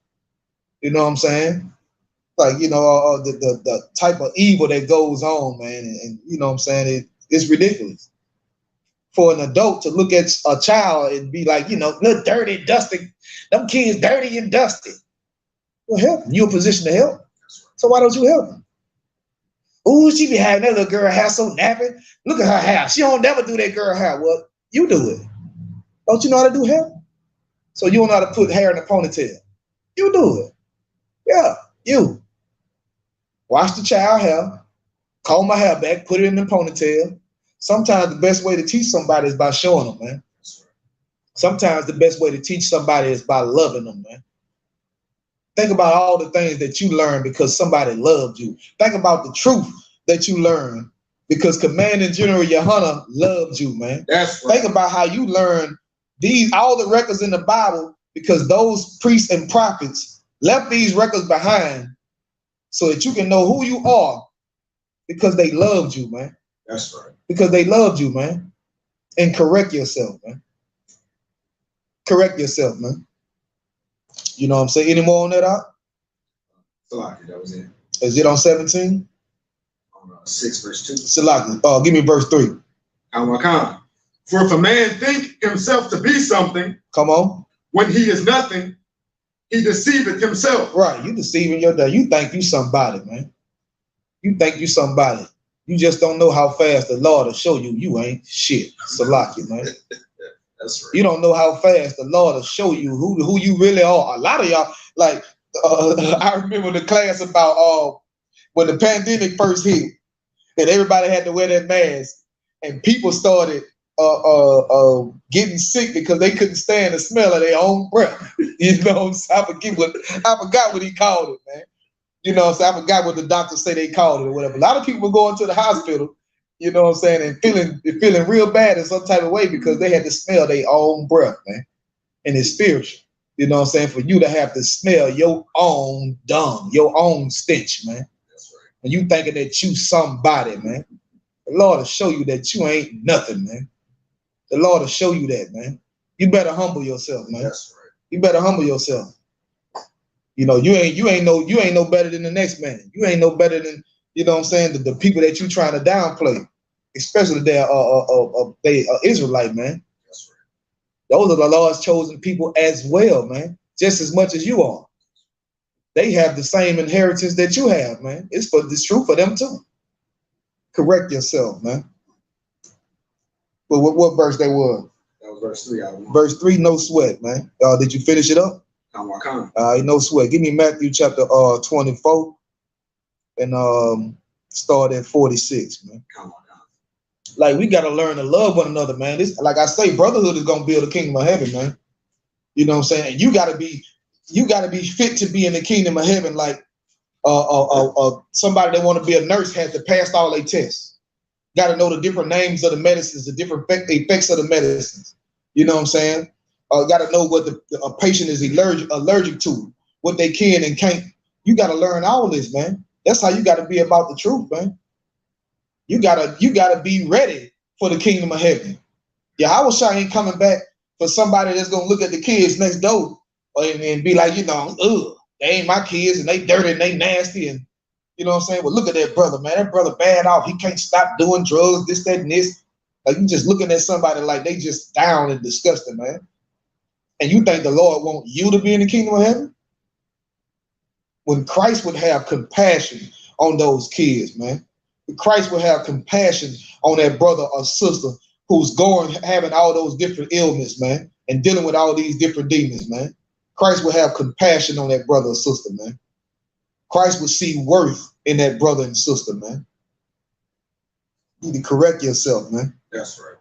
You know what I'm saying? Like, you know, the type of evil that goes on, man. And you know what I'm saying? It's ridiculous. For an adult to look at a child and be like, you know, look dirty, dusty. Them kids dirty and dusty. Well, help them. You're in a position to help. So why don't you help them? Ooh, she be having that little girl hair so nappy. Look at her hair. She don't never do that girl hair. Well, you do it. Don't you know how to do hair? So you don't know how to put hair in a ponytail. You do it. Yeah, you. Wash the child hair, comb my hair back, put it in the ponytail. Sometimes the best way to teach somebody is by showing them, man. Sometimes the best way to teach somebody is by loving them, man. Think about all the things that you learned because somebody loved you. Think about the truth that you learned because Commanding General YAHANNA loved you, man. That's right. Think about how you learned all the records in the Bible because those priests and prophets left these records behind so that you can know who you are because they loved you, man. That's right. Because they loved you, man. And correct yourself, man. Correct yourself, man. You know what I'm saying? Any more on that out? Salaki, that was it. Is it on 17? On 6 verse 2. Salaki, give me verse 3. For if a man think himself to be something, come on, when he is nothing, he deceiveth himself. Right, you deceiving your day. You think you somebody, man. You think you somebody. You just don't know how fast the Lord will show you ain't shit. Salaki, man. That's right. You don't know how fast the Lord will show you who you really are. A lot of y'all, like, I remember the class about when the pandemic first hit and everybody had to wear that mask and people started getting sick because they couldn't stand the smell of their own breath. You know, so I forgot what he called it, man. You know, so I forgot what the doctors say they called it or whatever. A lot of people were going to the hospital, you know what I'm saying, and feeling real bad in some type of way because they had to smell their own breath, man. And it's spiritual. You know what I'm saying? For you to have to smell your own dung, your own stench, man. That's right. When you thinking that you somebody, man. The Lord will show you that you ain't nothing, man. The Lord will show you that, man. You better humble yourself, man. That's right. You better humble yourself. You know, you ain't no better than the next man. You ain't no better than, you know what I'm saying, the people that you trying to downplay, especially they Israelite, man. That's right. Those are the Lord's chosen people as well, man. Just as much as you are. They have the same inheritance that you have, man. It's true for them too. Correct yourself, man. But what verse that was? That was verse 3. Verse 3, no sweat, man. Did you finish it up? No sweat. Give me Matthew chapter 24 and start at 46, man. Like, we gotta learn to love one another, man. This, like I say, brotherhood is gonna build the kingdom of heaven, man. You know what I'm saying? And you gotta be fit to be in the kingdom of heaven. Like somebody that want to be a nurse has to pass all their tests. Got to know the different names of the medicines, the different effects of the medicines. You know what I'm saying? Got to know what a patient is allergic to, what they can and can't. You got to learn all this, man. That's how you got to be about the truth, man. You gotta be ready for the kingdom of heaven. YAHANNA ain't coming back for somebody that's gonna look at the kids next door and be like, you know, ugh, they ain't my kids and they dirty and they nasty and you know what I'm saying? Well, look at that brother, man. That brother bad off. He can't stop doing drugs, this, that, and this. Like, you just looking at somebody like they just down and disgusting, man. And you think the Lord want you to be in the kingdom of heaven? When Christ would have compassion on those kids, man. Christ would have compassion on that brother or sister who's having all those different ailments, man, and dealing with all these different demons, man. Christ would have compassion on that brother or sister, man. Christ would see worth in that brother and sister, man. You need to correct yourself, man. That's right.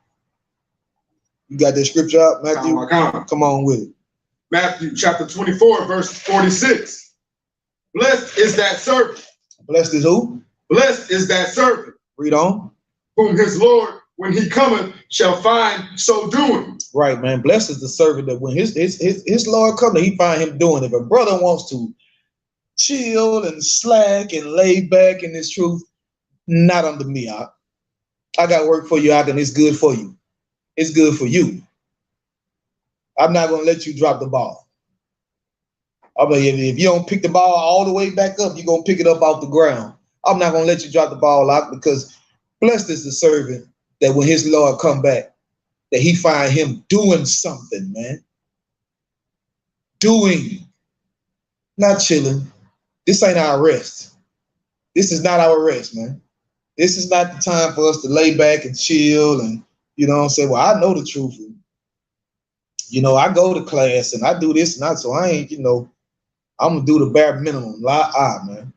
You got that scripture out, Matthew? Come on with it. Matthew chapter 24, verse 46. Blessed is that servant. Blessed is who? Blessed is that servant. Read on. Whom his Lord, when he cometh, shall find so doing. Right, man. Blessed is the servant that when his Lord cometh, he find him doing it. If a brother wants to chill and slack and lay back in this truth, not under me. I got work for you, and it's good for you. It's good for you. I'm not going to let you drop the ball. I mean, if you don't pick the ball all the way back up, you're going to pick it up off the ground. I'm not going to let you drop the ball out because blessed is the servant that when his Lord come back, that he find him doing something, man. Doing, not chilling. This ain't our rest. This is not our rest, man. This is not the time for us to lay back and chill and, you know what I'm saying? Well, I know the truth. And, you know, I go to class and I do this and that, so I ain't, you know, I'm gonna do the bare minimum. Man.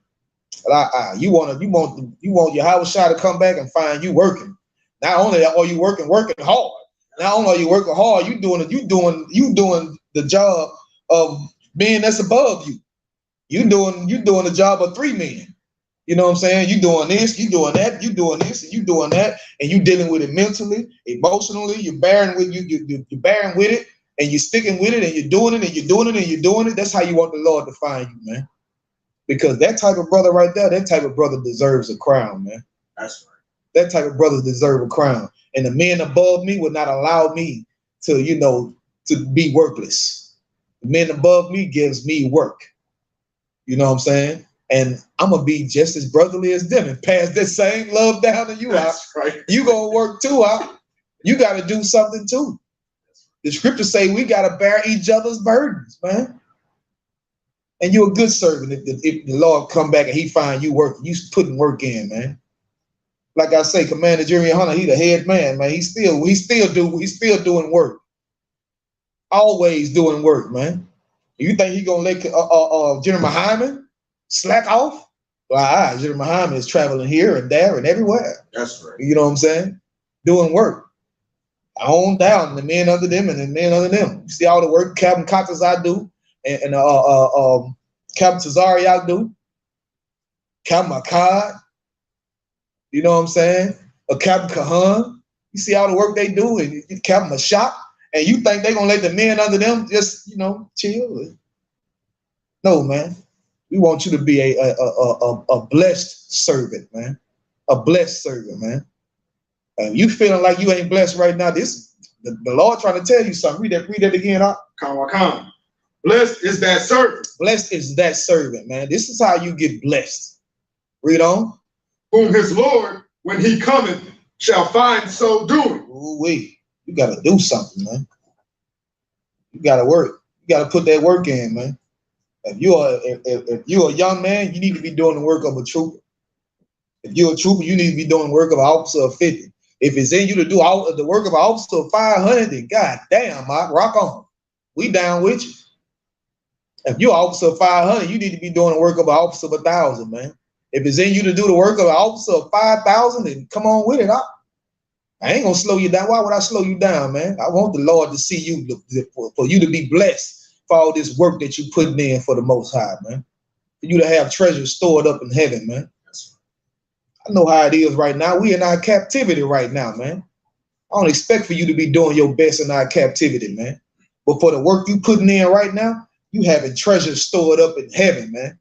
You want YAHANNA to come back and find you working. Not only are you working hard. Not only are you working hard, you doing the job of men that's above you. You doing the job of 3 men. You know what I'm saying? You doing this, you doing that, you doing this, and you doing that, and you dealing with it mentally, emotionally. You're bearing with you're bearing with it, and you're sticking with it, and you're doing it, and you're doing it, and you're doing it. That's how you want the Lord to find you, man. Because that type of brother right there, that type of brother deserves a crown, man. That's right. That type of brother deserves a crown. And the men above me would not allow me to, you know, to be workless. The men above me gives me work. You know what I'm saying? And I'm going to be just as brotherly as them and pass that same love down to you. That's right. You going to work too, You got to do something too. The scriptures say we got to bear each other's burdens, man. And you're a good servant if the Lord come back and he find you working. You putting work in, man. Like I say, Commander Jerry YAHANNA, he the head man, man. He's still doing work. Always doing work, man. You think he gonna let General Muhammad slack off? Well, General Muhammad is traveling here and there and everywhere. That's right. You know what I'm saying? Doing work. On down, the men under them and the men under them. You see all the work Captain Cotters I do, and Captain Tazari I do, Captain Akkad, you know what I'm saying? Or Captain Kahan. You see all the work they do, and Captain Mashak, and you think they're gonna let the men under them just, you know, chill? No, man. We want you to be a blessed servant, man. A blessed servant, man. You feeling like you ain't blessed right now? The Lord trying to tell you something. Read that again, huh? Come. Blessed is that servant. Blessed is that servant, man. This is how you get blessed. Read on. Whom his Lord, when he cometh, shall find so doing. Ooh-wee. You got to do something, man. You got to work. You got to put that work in, man. If you're a young man, you need to be doing the work of a trooper. If you're a trooper, you need to be doing work of an officer of 50. If it's in you to do all of the work of an officer of 500, then God damn, Mike, rock on. We down with you. If you're an officer of 500, you need to be doing the work of an officer of 1,000, man. If it's in you to do the work of an officer of 5,000, then come on with it. I ain't gonna slow you down. Why would I slow you down, man? I want the Lord to see you, for you to be blessed for all this work that you putting in for the Most High, man. For you to have treasures stored up in heaven, man. I know how it is right now. We in our captivity right now, man. I don't expect for you to be doing your best in our captivity, man. But for the work you putting in right now, you having treasures stored up in heaven, man.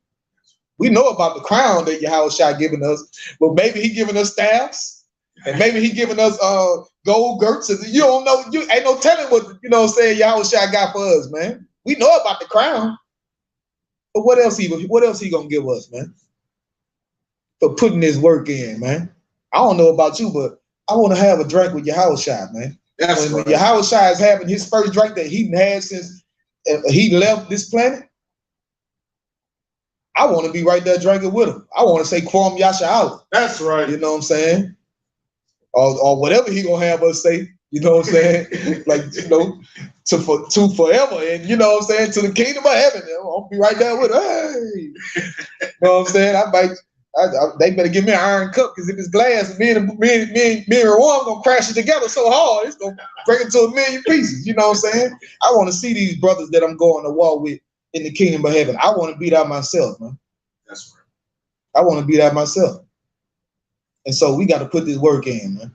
We know about the crown that Yahawashi giving us, but maybe he giving us staffs, and maybe he giving us gold girts. And you don't know, you ain't no telling what, you know what I'm saying, Yahawashi got for us, man. We know about the crown, but what else he gonna give us, man? For putting this work in, man. I don't know about you, but I want to have a drink with Yahawashi, man. That's when Yahawashi is having his first drink that he had since he left this planet, I want to be right there drinking with him. I want to say Kwam Yasha. That's right. You know what I'm saying? Or whatever he gonna have us say, you know what I'm saying? Like, you know, to forever, and you know what I'm saying, to the kingdom of heaven. I'll be right there with him. Hey. You know what I'm saying? They better give me an iron cup, because if it's glass, me and Rwan gonna crash it together so hard, it's gonna break it to a million pieces. You know what I'm saying? I want to see these brothers that I'm going to war with in the kingdom of heaven. I want to be that myself, man. That's right. I want to be that myself. And so we got to put this work in, man.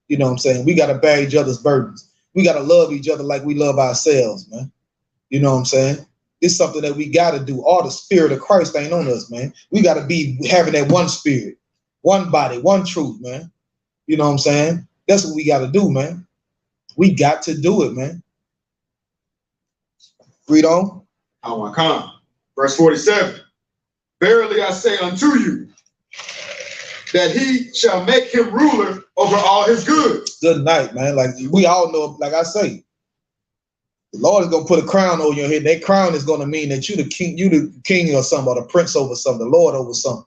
You know what I'm saying? We got to bear each other's burdens. We got to love each other like we love ourselves, man. You know what I'm saying? It's something that we got to do. All the spirit of Christ ain't on us, man. We got to be having that one spirit, one body, one truth, man. You know what I'm saying? That's what we got to do, man. We got to do it, man. Read on. Verse 47. Verily I say unto you, that he shall make him ruler over all his goods. Good night, man. Like we all know, like I say, the Lord is gonna put a crown over your head. That crown is gonna mean that you the king or something, or the prince over something, the Lord over something.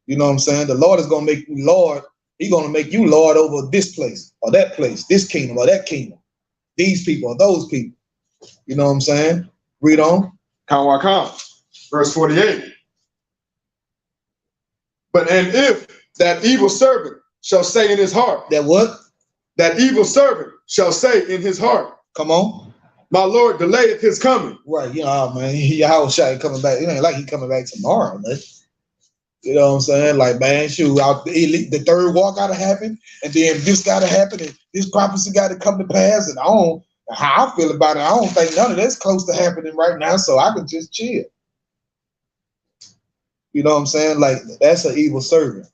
You know what I'm saying? The Lord is gonna make you Lord. He's gonna make you Lord over this place or that place, this kingdom or that kingdom, these people or those people. You know what I'm saying? Read on. Verse 48. But and if that evil servant shall say in his heart. That what? That evil servant shall say in his heart. Come on. My Lord delayeth his coming. Right, you know, man, Yahawashi coming back. It ain't like he coming back tomorrow, man. You know what I'm saying? Like, man, shoot, the third walk gotta happen, and then this gotta happen, and this prophecy gotta come to pass, and how I feel about it, I don't think none of that's close to happening right now, so I can just chill. You know what I'm saying? Like, that's an evil servant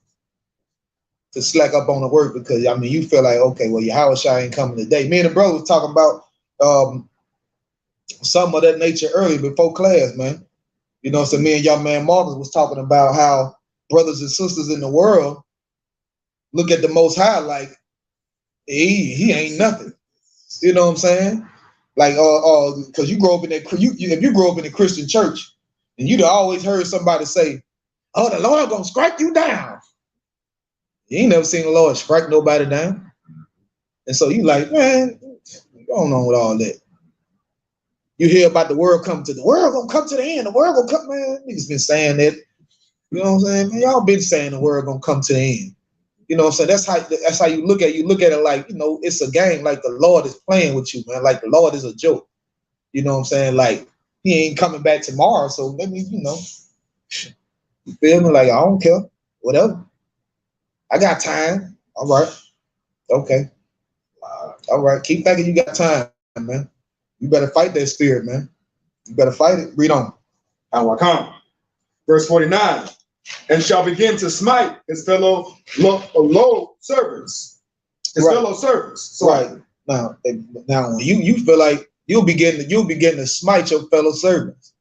to slack up on the work, because, I mean, you feel like, okay, well, Yahawashi ain't coming today. Me and the brother was talking about some of that nature earlier before class, man. You know, so me and young man Marcus was talking about how brothers and sisters in the world look at the Most High like he ain't nothing. You know what I'm saying? Like, because you grow up in that, if you grow up in a Christian church, and you'd always heard somebody say, "Oh, the Lord gonna strike you down." You ain't never seen the Lord strike nobody down, and so you like, man, what's going on with all that? You hear about the world gonna come to the end. The world gonna come, man. Niggas been saying that. You know what I'm saying? Man, y'all been saying the world gonna come to the end. You know what I'm saying? That's how you look at it. You look at it like, you know, it's a game. Like the Lord is playing with you, man. Like the Lord is a joke. You know what I'm saying? Like he ain't coming back tomorrow. So let me, you know, you feel me? Like I don't care. Whatever. I got time. All right. Okay. All right. Keep thinking you got time, man. You better fight that spirit, man. You better fight it. Read on. Verse 49. And shall begin to smite his fellow low servants. Fellow servants. So right. Now you feel like you'll begin to smite your fellow servants.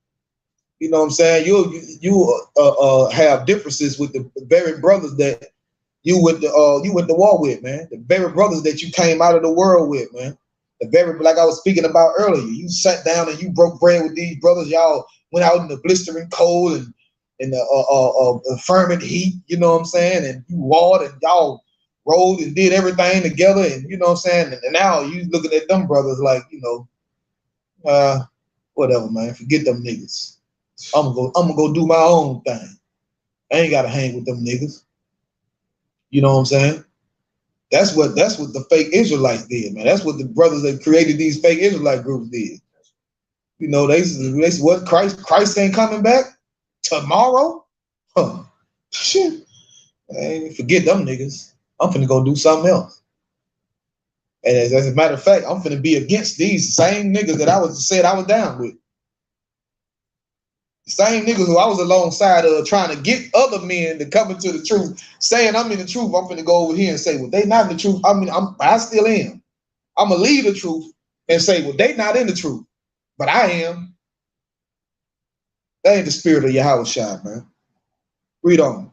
You know what I'm saying? You have differences with the very brothers that you went to war with, man. The very brothers that you came out of the world with, man. Like I was speaking about earlier, you sat down and you broke bread with these brothers. Y'all went out in the blistering cold in the fervent heat, you know what I'm saying? And you warred and y'all rolled and did everything together, and you know what I'm saying? And now you looking at them brothers like, you know, whatever, man. Forget them niggas. I'm gonna go do my own thing. I ain't gotta hang with them niggas. You know what I'm saying? That's what the fake Israelites did, man. That's what the brothers that created these fake Israelite groups did. You know, they what Christ ain't coming back tomorrow? Huh. Shit. Man, forget them niggas. I'm finna go do something else. And as a matter of fact, I'm finna be against these same niggas that I said I was down with. Same niggas who I was alongside of trying to get other men to come into the truth, saying I'm in the truth. I'm finna go over here and say, well, they not in the truth. I mean, I still am. I'm gonna leave the truth and say, well, they not in the truth, but I am. That ain't the spirit of Yahawashi, man. Read on.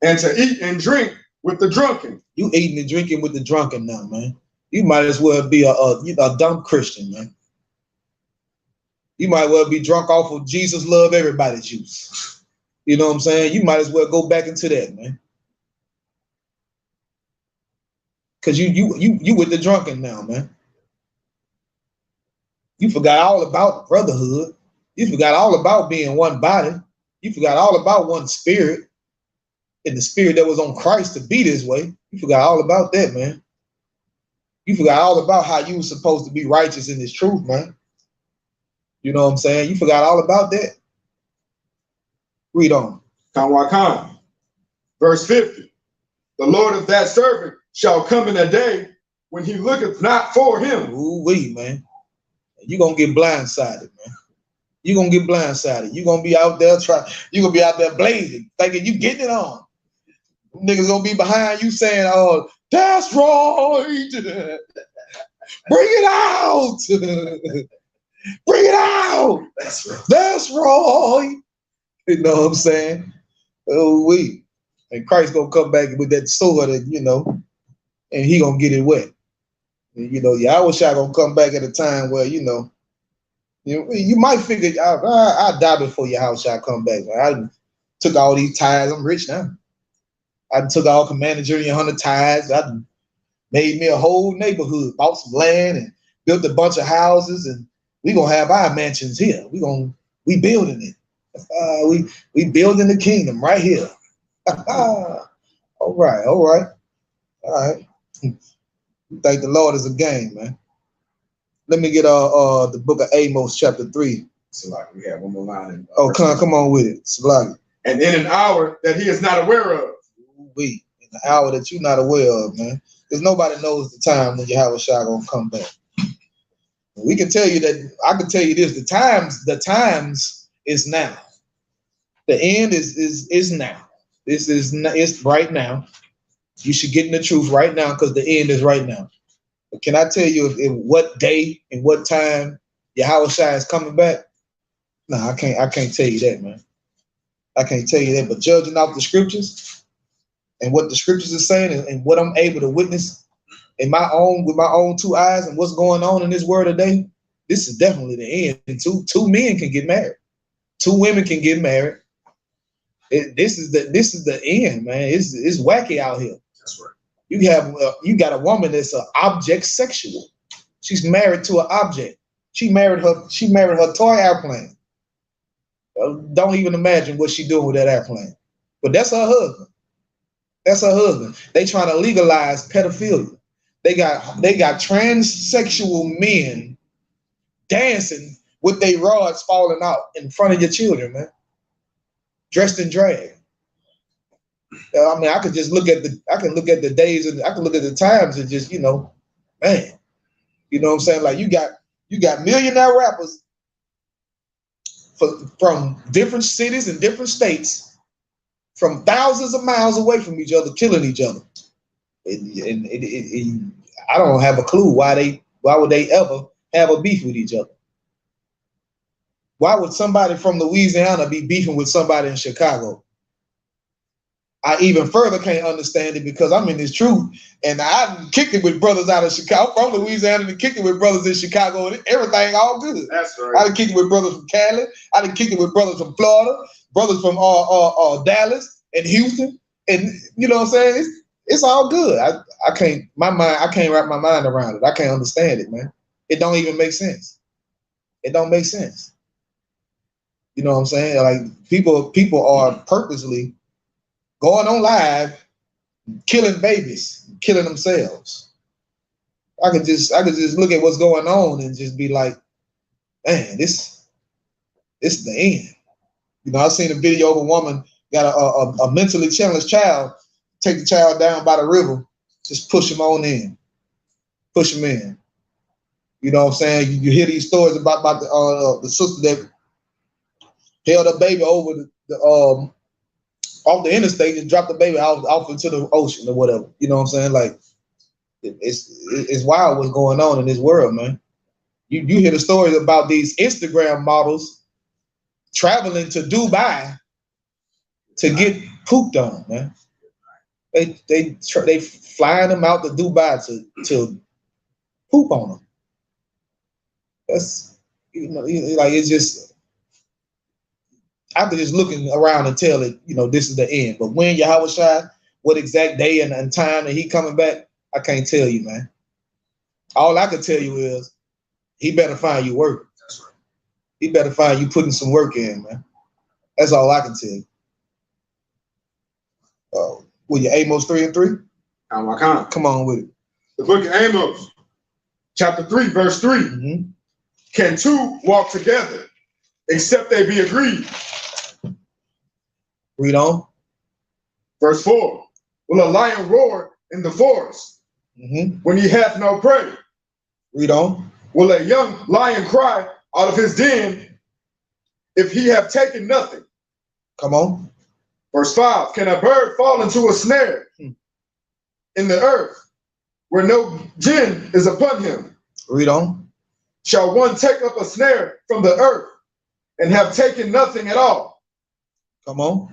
And to eat and drink with the drunken. You eating and drinking with the drunken now, man. You might as well be a dumb Christian, man. You might well be drunk off of Jesus love everybody juice. You know what I'm saying? You might as well go back into that, man. Cause you with the drunken now, man. You forgot all about brotherhood. You forgot all about being one body. You forgot all about one spirit. And the spirit that was on Christ to be this way. You forgot all about that, man. You forgot all about how you were supposed to be righteous in this truth, man. You know what I'm saying? You forgot all about that. Read on. Verse 50. The Lord of that servant shall come in a day when he looketh not for him. Ooh-wee, man. You're going to get blindsided, man. You're going to get blindsided. You're going to be out there you're going to be out there blazing, thinking you getting it on. Niggas going to be behind you saying, oh, that's right. Bring it out. Bring it out. That's right. That's right. You know what I'm saying? Oh, and Christ gonna come back with that sword, and you know, and he gonna get it wet. And, you know, Yahawashi gonna come back at a time where you might figure I'll die before Yahawashi come back. I took all these tithes. I'm rich now. I took all Commander Junior 100 tithes. I made me a whole neighborhood, bought some land, and built a bunch of houses, and we gonna have our mansions here. We building it. We building the kingdom right here. All right. Thank the Lord is a game, man. Let me get the book of Amos, chapter 3. Salaki, we have one more line. Come on with it. Salaki. And in an hour that he is not aware of. In the hour that you're not aware of, man. Because nobody knows the time when Yahawashi gonna come back. We can tell you that. I can tell you this: the times is now. The end is now. It's right now. You should get in the truth right now because the end is right now. But can I tell you if what day and what time Yahawashi is coming back? No, I can't tell you that, man. I can't tell you that. But judging off the scriptures and what the scriptures are saying and what I'm able to witness with my own two eyes and what's going on in this world today, this is definitely the end. And two men can get married. Two women can get married. This is the end, man. It's wacky out here. That's right. You got a woman that's an object sexual. She's married to an object. She married her toy airplane. Don't even imagine what she's doing with that airplane. But that's her husband. That's her husband. They trying to legalize pedophilia. They got transsexual men dancing with their rods falling out in front of your children, man. Dressed in drag. I mean, I could look at the days and I can look at the times and just, man, you know what I'm saying? Like you got millionaire rappers from different cities and different states, from thousands of miles away from each other, killing each other. And I don't have a clue why would they ever have a beef with each other? Why would somebody from Louisiana be beefing with somebody in Chicago? I even further can't understand it because I'm in this truth, and I kicked it with brothers out of Chicago. I'm from Louisiana and kicked it with brothers in Chicago, and everything all good. That's right. I done kicked it with brothers from Cali. I done kicked it with brothers from Florida, brothers from Dallas and Houston, and you know what I'm saying? It's all good. I can't wrap my mind around it. I can't understand it, man. It don't even make sense. It don't make sense. You know what I'm saying? Like people are purposely going on live, killing babies, killing themselves. I could just look at what's going on and just be like, man, this is the end. You know, I seen a video of a woman got a mentally challenged child, take the child down by the river, just push him on in, push him in. You know what I'm saying? You hear these stories about the sister that held her baby over the off the interstate and dropped the baby off into the ocean or whatever. You know what I'm saying? Like it's wild what's going on in this world, man. You hear the stories about these Instagram models traveling to Dubai to get pooped on, man. They flying them out to Dubai to poop on them. That's, you know, like it's just, after just looking around and tell it, you know, this is the end. But when YAHANNA, what exact day and time that he coming back, I can't tell you, man. All I can tell you is he better find you work. That's right. He better find you putting some work in, man. That's all I can tell you. Will you Amos 3:3? Come on with it. The book of Amos, chapter 3, verse 3. Mm-hmm. Can two walk together except they be agreed? Read on. Verse 4. Will a lion roar in the forest when he hath no prey? Read on. Will a young lion cry out of his den if he have taken nothing? Come on. Verse 5. Can a bird fall into a snare in the earth where no gin is upon him? Read on. Shall one take up a snare from the earth and have taken nothing at all? Come on.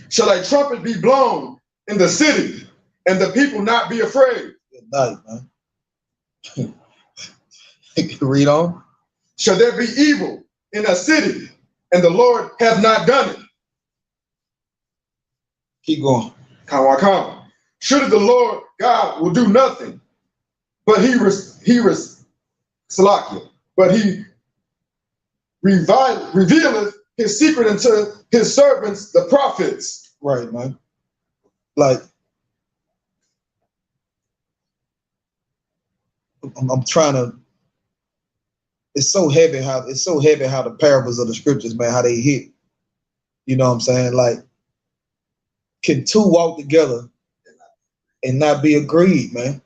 Shall a trumpet be blown in the city and the people not be afraid? Good night, man. Read on. Shall there be evil in a city and the Lord have not done it? Keep going. Surely the Lord God will do nothing, but he revealeth his secret unto his servants, the prophets. Right, man. Like, I'm trying to. It's so heavy how the parables of the scriptures, man, how they hit. You know what I'm saying? Like, can two walk together and not be agreed, man?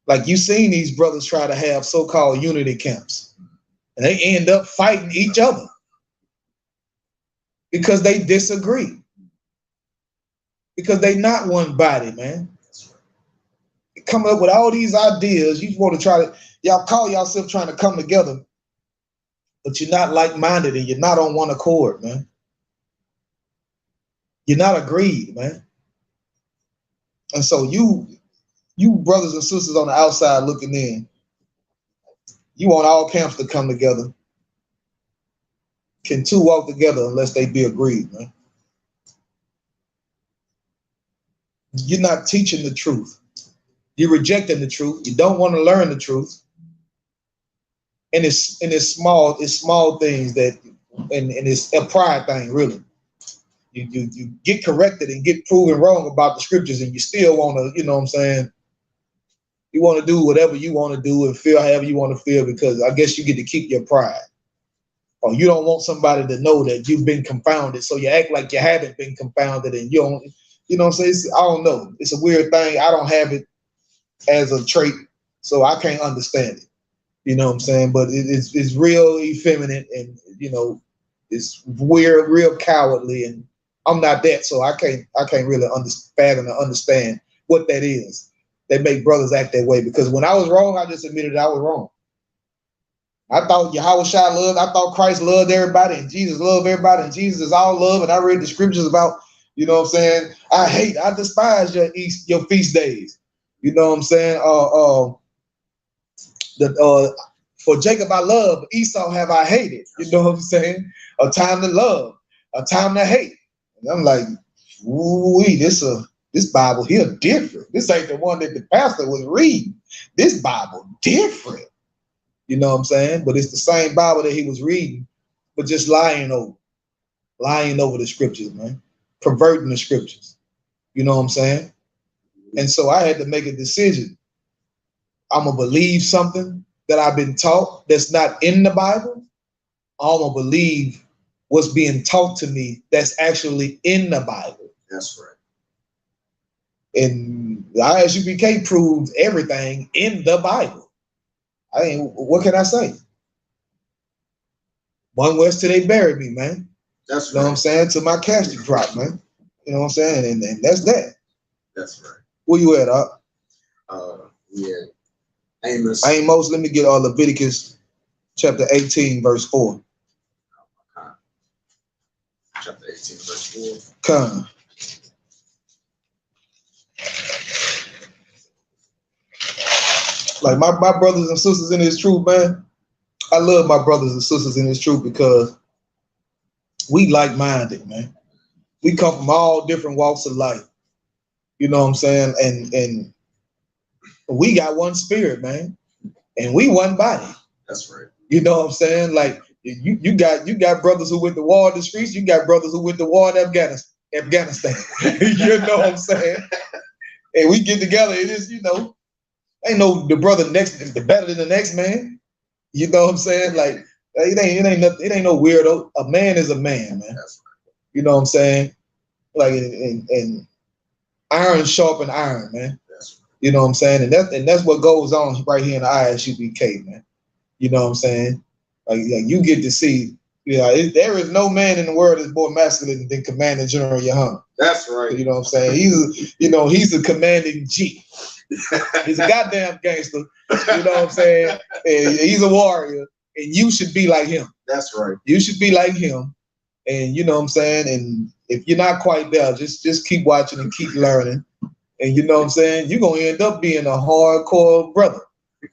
Like, you seen these brothers try to have so-called unity camps, and they end up fighting each other because they disagree. Because they not one body, man. Coming up with all these ideas, you want to try to, y'all call yourself trying to come together, but you're not like-minded and you're not on one accord, man. You're not agreed, man. And so you brothers and sisters on the outside looking in, you want all camps to come together. Can two walk together unless they be agreed, man? You're not teaching the truth. You're rejecting the truth. You don't want to learn the truth. And it's small things that, and it's a pride thing, really. You get corrected and get proven wrong about the scriptures, and you still want to, you know what I'm saying? You want to do whatever you want to do and feel however you want to feel, because I guess you get to keep your pride. Or you don't want somebody to know that you've been confounded, so you act like you haven't been confounded, and you don't, you know what I'm saying? I don't know. It's a weird thing. I don't have it as a trait, so I can't understand it. You know what I'm saying? But it's real effeminate, and you know, it's weird, real cowardly, and I'm not that, so I can't really fathom or understand what that is. They make brothers act that way, because when I was wrong, I just admitted I was wrong. I thought YAHANNA loved, I thought Christ loved everybody, and Jesus loved everybody, and Jesus is all love, and I read the scriptures about, You know what I'm saying? I despise your feast days. You know what I'm saying? For Jacob I love, Esau have I hated. You know what I'm saying? A time to love, a time to hate. And I'm like, ooh, this Bible here different. This ain't the one that the pastor was reading. This Bible different. You know what I'm saying? But it's the same Bible that he was reading, but just lying over the scriptures, man. Perverting the scriptures. You know what I'm saying? And so I had to make a decision. I'm going to believe something that I've been taught that's not in the Bible. I'm going to believe what's being taught to me that's actually in the Bible. That's right. And the I.S.U.P.K proved everything in the Bible. I mean, what can I say? One West till they buried me, man. That's right. You know what I'm saying? Till my casket drop, man. You know what I'm saying? And that's that. That's right. Where you at, Yeah. Amos. Let me get Leviticus chapter 18, verse 4. Chapter 18, verse 4. Come. Like my brothers and sisters in this truth, man. I love my brothers and sisters in this truth because we like-minded, man. We come from all different walks of life. You know what I'm saying? And we got one spirit, man. And we one body. That's right. You know what I'm saying? Like you got brothers who went to war in the streets. You got brothers who went to war in Afghanistan. You know what I'm saying? And we get together. It is, ain't no the brother next the better than the next man. You know what I'm saying? Like it ain't no weirdo. A man is a man, man. That's right. You know what I'm saying? Like and iron sharpen iron, man. That's right. You know what I'm saying? And that's what goes on right here in the I.S.U.P.K, man. You know what I'm saying? Like you get to see, there is no man in the world that's more masculine than Commander General YAHANNA. That's right. You know what I'm saying? He's a commanding G. He's a goddamn gangster. You know what I'm saying? And he's a warrior, and you should be like him. That's right. You should be like him. And you know what I'm saying? And if you're not quite there, just keep watching and keep learning. And you know what I'm saying? You're going to end up being a hardcore brother.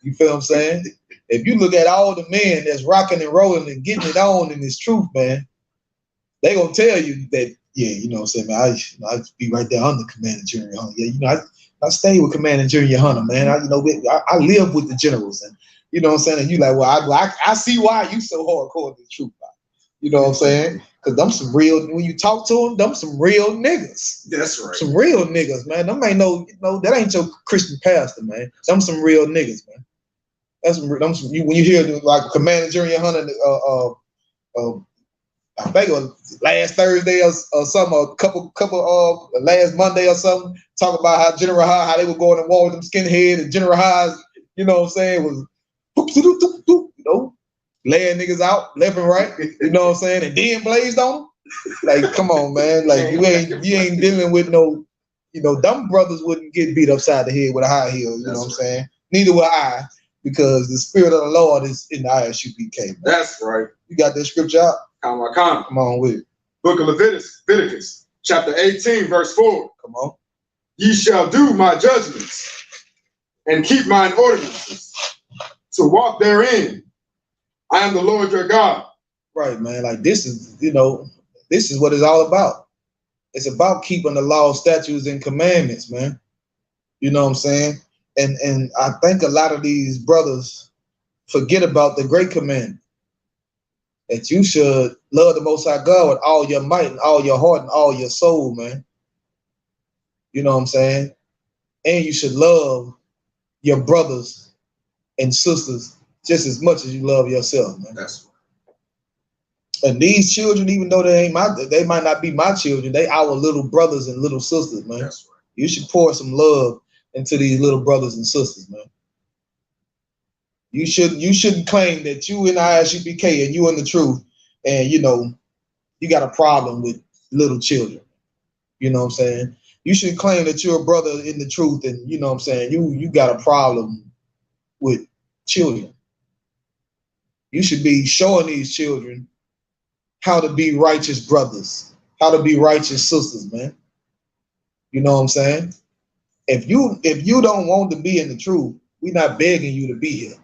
You feel what I'm saying? If you look at all the men that's rocking and rolling and getting it on in this truth, man, they going to tell you that, yeah, you know what I'm saying, man, I be right there under Commander General YAHANNA. Yeah, I stay with Commander General YAHANNA, man. I live with the generals. And you know what I'm saying? And you like, well, I see why you so hardcore in the truth. You know what I'm saying? Because them some real, when you talk to them some real niggas. That's right. Some real niggas, man. Them ain't that ain't your Christian pastor, man. Them some real niggas, man. That's some when you hear like Commander General YAHANNA, I think it was last Thursday or something, a couple last Monday or something, talk about how General High, how they were going to war with them skinheads, and General High's, you know what I'm saying, was laying niggas out left and right, you know what I'm saying, and then blazed on them. Like, come on, man. Like you ain't dealing with no, dumb brothers wouldn't get beat upside the head with a high heel, you know what I'm saying? Neither will I, because the spirit of the Lord is in the I.S.U.P.K. man. That's right. You got that scripture out? Come on with it. Book of Leviticus, chapter 18, verse 4. Come on. Ye shall do my judgments and keep mine ordinances to walk therein. I am the Lord your God. Right, man. Like this is what it's all about. It's about keeping the law, statutes, and commandments, man. You know what I'm saying? And I think a lot of these brothers forget about the great commandment. That you should love the Most High God with all your might and all your heart and all your soul, man. You know what I'm saying? And you should love your brothers and sisters just as much as you love yourself, man. That's right. And these children, even though they might not be my children, they our little brothers and little sisters, man. That's right. You should pour some love into these little brothers and sisters, man. You shouldn't claim that you in I.S.U.P.K and you in the truth, and you got a problem with little children. You know what I'm saying? You should claim that you're a brother in the truth, and you know what I'm saying, you got a problem with children. You should be showing these children how to be righteous brothers how to be righteous sisters, man. You know what I'm saying? If you don't want to be in the truth, we're not begging you to be here.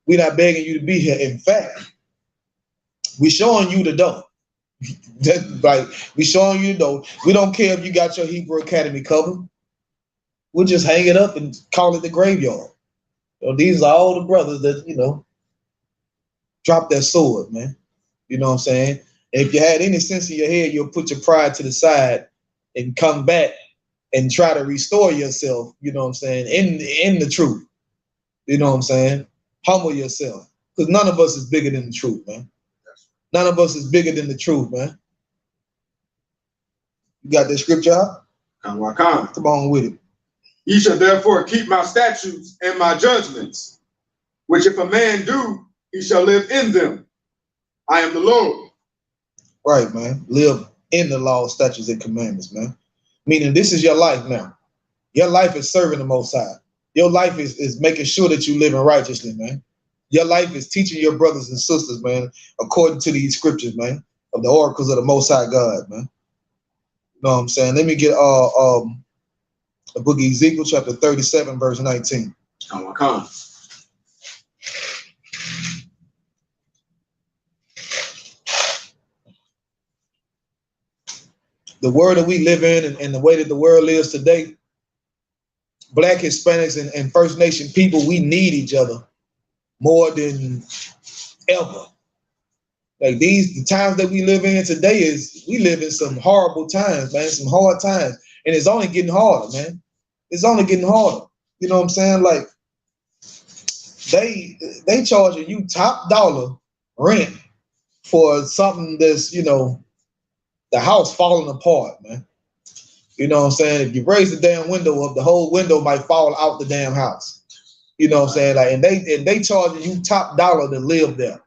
We're not begging you to be here. In fact, we're showing you the door. Like, we showing you the door. We don't care if you got your Hebrew Academy covered. We'll just hang it up and call it the graveyard. So these are all the brothers that, drop their sword, man. You know what I'm saying? And if you had any sense in your head, you'll put your pride to the side and come back and try to restore yourself, you know what I'm saying, in the truth. You know what I'm saying? Humble yourself. Because none of us is bigger than the truth, man. None of us is bigger than the truth, man. You got that scripture out? Come on with it. Ye shall therefore keep my statutes and my judgments, which if a man do, he shall live in them. I am the Lord. Right, man. Live in the law, statutes, and commandments, man. Meaning this is your life now. Your life is serving the Most High. Your life is making sure that you living righteously, man. Your life is teaching your brothers and sisters, man, according to these scriptures, man, of the oracles of the Most High God, man. You know what I'm saying? Let me get the book of Ezekiel, chapter 37, verse 19. Come. The world that we live in and the way that the world lives today, Black, Hispanics, and First Nation people, we need each other more than ever. Like the times that we live in today we live in some horrible times, man, some hard times. And it's only getting harder, man. It's only getting harder. You know what I'm saying? Like they charging you top dollar rent for something that's, the house falling apart, man. You know what I'm saying? If you raise the damn window up, the whole window might fall out the damn house. You know what I'm saying? Like, and they charging you top dollar to live there.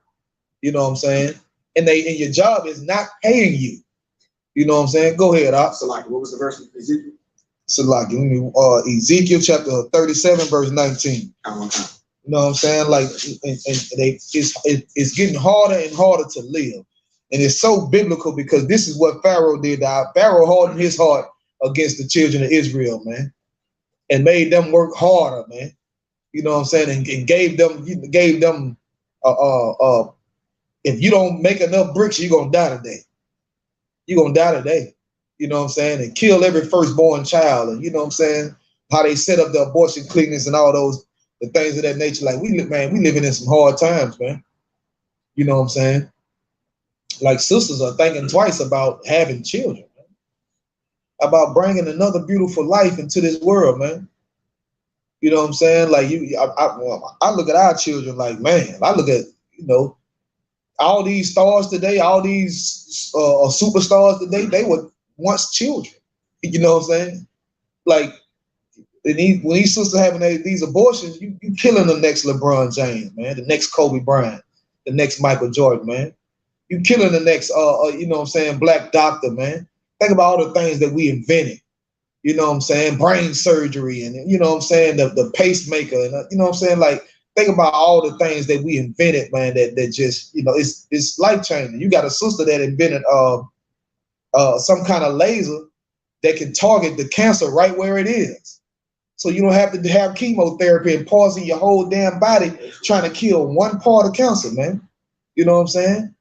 You know what I'm saying? And your job is not paying you. You know what I'm saying? Go ahead, Op. Salaki, what was the verse of Ezekiel? Salaki, Ezekiel chapter 37, verse 19. You know what I'm saying? Like, it's getting harder and harder to live. And it's so biblical because this is what Pharaoh did. Pharaoh hardened his heart against the children of Israel, man, and made them work harder, man. You know what I'm saying? And gave them if you don't make enough bricks, you're gonna die today. You're gonna die today. You know what I'm saying? And kill every firstborn child. And you know what I'm saying? How they set up the abortion clinics and all the things of that nature. Like we living in some hard times, man. You know what I'm saying? Like sisters are thinking twice about having children, man. About bringing another beautiful life into this world, man. You know what I'm saying? Like I look at our children like, man, I look at, all these stars today, all these superstars today, they were once children. You know what I'm saying? Like, when these sisters having these abortions, you killing the next LeBron James, man, the next Kobe Bryant, the next Michael Jordan, man. You killing the next, you know what I'm saying, black doctor, man. Think about all the things that we invented. You know what I'm saying? Brain surgery and, you know what I'm saying, the pacemaker. And, you know what I'm saying? Like, think about all the things that we invented, man, that just, it's life-changing. You got a sister that invented some kind of laser that can target the cancer right where it is. So you don't have to have chemotherapy and poison your whole damn body trying to kill one part of cancer, man. You know what I'm saying?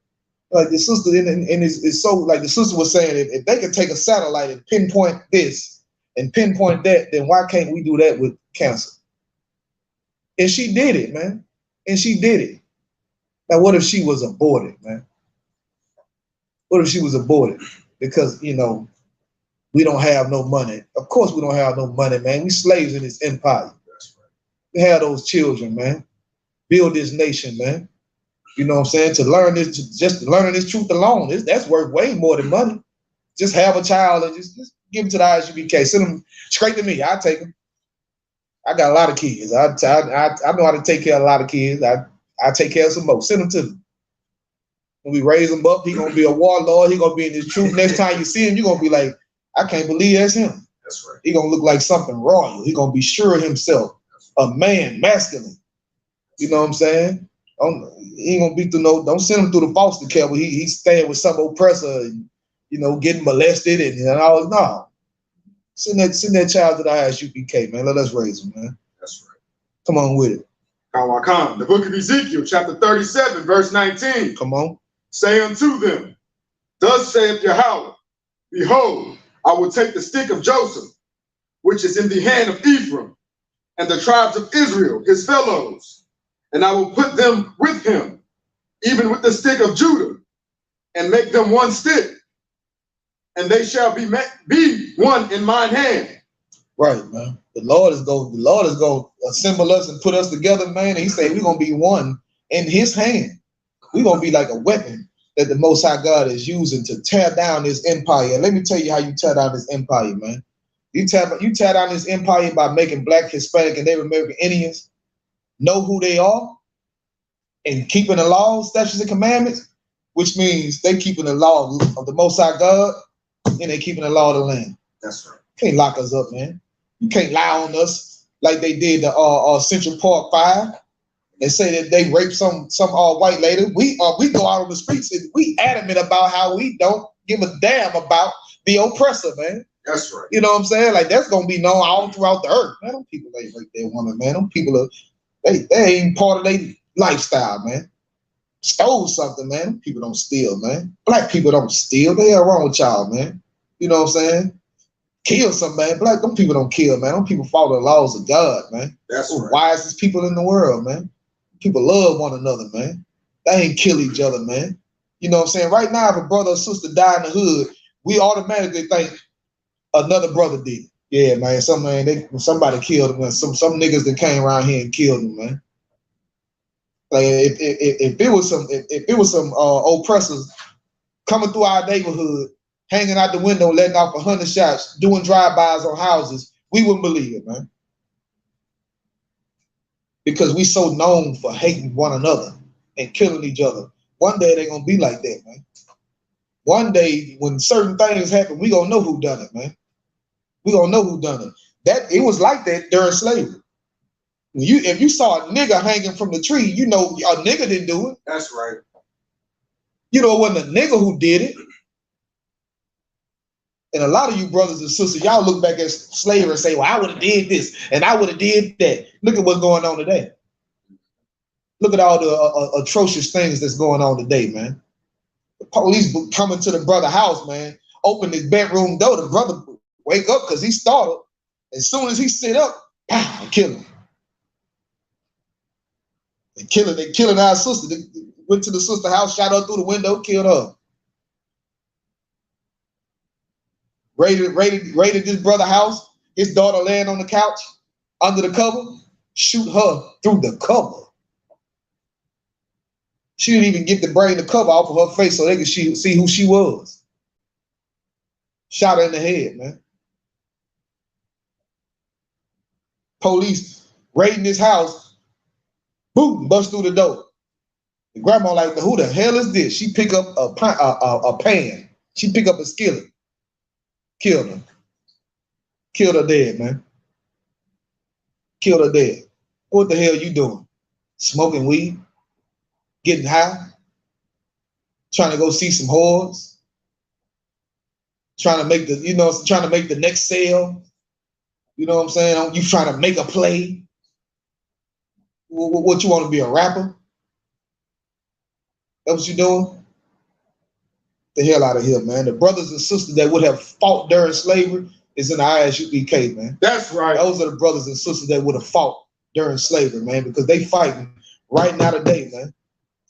Like the sister, and it's so, like the sister was saying, if they could take a satellite and pinpoint this and pinpoint that, then why can't we do that with cancer? And she did it, man. And she did it. Now, what if she was aborted, man? What if she was aborted? Because, we don't have no money. Of course we don't have no money, man. We slaves in this empire. We have those children, man. Build this nation, man. You know what I'm saying? To learn this, just learning this truth alone, that's worth way more than money. Just have a child and just give them to the I.S.U.P.K. Send them straight to me. I'll take them. I got a lot of kids. I know how to take care of a lot of kids. I take care of some more. Send them to me. When we raise him up, he's going to be a warlord. He's going to be in his truth. Next time you see him, you're going to be like, I can't believe that's him. That's right. He's going to look like something royal. He's going to be sure of himself. A man, masculine. You know what I'm saying? He ain't going to be through don't send him through the foster care where he's staying with some oppressor and you know, getting molested and all. No. Send that child to the I.S.U.P.K, man. Let us raise him, man. That's right. Come on with it. The book of Ezekiel, chapter 37, verse 19. Come on. Say unto them, thus saith Yahweh, behold, I will take the stick of Joseph, which is in the hand of Ephraim, and the tribes of Israel, his fellows, and I will put them with him, even with the stick of Judah, and make them one stick, and they shall be one in mine hand. Right, man. The Lord is going to assemble us and put us together, man. And he said we're going to be one in his hand. We're going to be like a weapon that the Most High God is using to tear down this empire. Let me tell you how you tear down this empire, man. You tear down this empire by making Black, Hispanic, and Native American Indians know who they are and keeping the laws, statutes, and commandments, which means they keeping the law of the Most High God and they keeping the law of the land. That's right. Can't lock us up, man. You can't lie on us like they did the Central Park 5. They say that they raped some white lady. We go out on the streets and we adamant about how we don't give a damn about the oppressor, man. That's right. You know what I'm saying? Like that's gonna be known all throughout the earth. Man, them people ain't rape that woman, man. Them people they ain't part of their lifestyle, man. Stole something, man. Them people don't steal, man. Black people don't steal. They are wrong with y'all, man. You know what I'm saying? Kill somebody. Black, them people don't kill, man. Them people follow the laws of God, man. That's the right. wisest people in the world, man. People love one another, man. They ain't kill each other, man. You know what I'm saying? Right now, if a brother or sister die in the hood, we automatically think another brother did. Yeah, man. Somebody killed him, man. Some niggas that came around here and killed him, man. Like if it was some oppressors coming through our neighborhood, hanging out the window, letting off 100 shots, doing drive-bys on houses, we wouldn't believe it, man. Because we so known for hating one another and killing each other. One day they're gonna be like that, man. One day when certain things happen, we gonna know who done it, man. We gonna know who done it. That it was like that during slavery. If you saw a nigga hanging from the tree, you know a nigga didn't do it. That's right. You know it wasn't a nigga who did it. And a lot of you brothers and sisters, y'all look back at slavery and say, well, I would have did this and I would have did that. Look at what's going on today. Look at all the atrocious things that's going on today, man. The police coming to the brother house, man, open his bedroom door, the brother wake up because he startled. As soon as he sit up, pow, kill him. They killing our sister. They went to the sister house, shot her through the window, killed her. Raided this brother house, his daughter laying on the couch under the cover, shoot her through the cover. She didn't even get to bring the cover off of her face so they could see who she was. Shot her in the head, man. Police raiding his house, boom, bust through the door. The grandma like, who the hell is this? She pick up a pan. She pick up a skillet. Killed her. Killed her dead, man. Killed her dead. What the hell you doing? Smoking weed? Getting high? Trying to go see some whores? Trying to make the next sale? You know what I'm saying? You trying to make a play? What you want to be, a rapper? That what you doing? The hell out of here, man. The brothers and sisters that would have fought during slavery is in the I.S.U.P.K, man. That's right. Those are the brothers and sisters that would have fought during slavery, man, because they fighting right now today, man.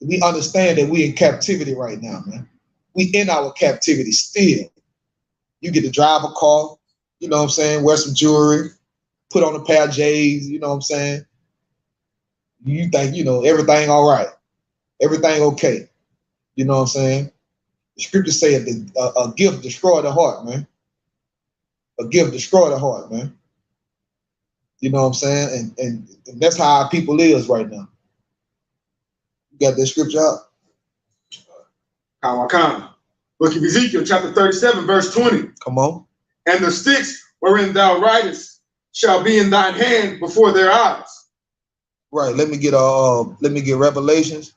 We understand that we in captivity right now, man. We in our captivity still. You get to drive a car, you know what I'm saying, wear some jewelry, put on a pair of J's, you know what I'm saying. You think, everything all right. Everything okay. You know what I'm saying? The scriptures say a gift destroy the heart, man. A gift destroy the heart, man. You know what I'm saying? And that's how our people is right now. You got that scripture out? Book of Ezekiel, chapter 37, verse 20. Come on. And the sticks wherein thou writest shall be in thine hand before their eyes. Right. Let me get Revelations,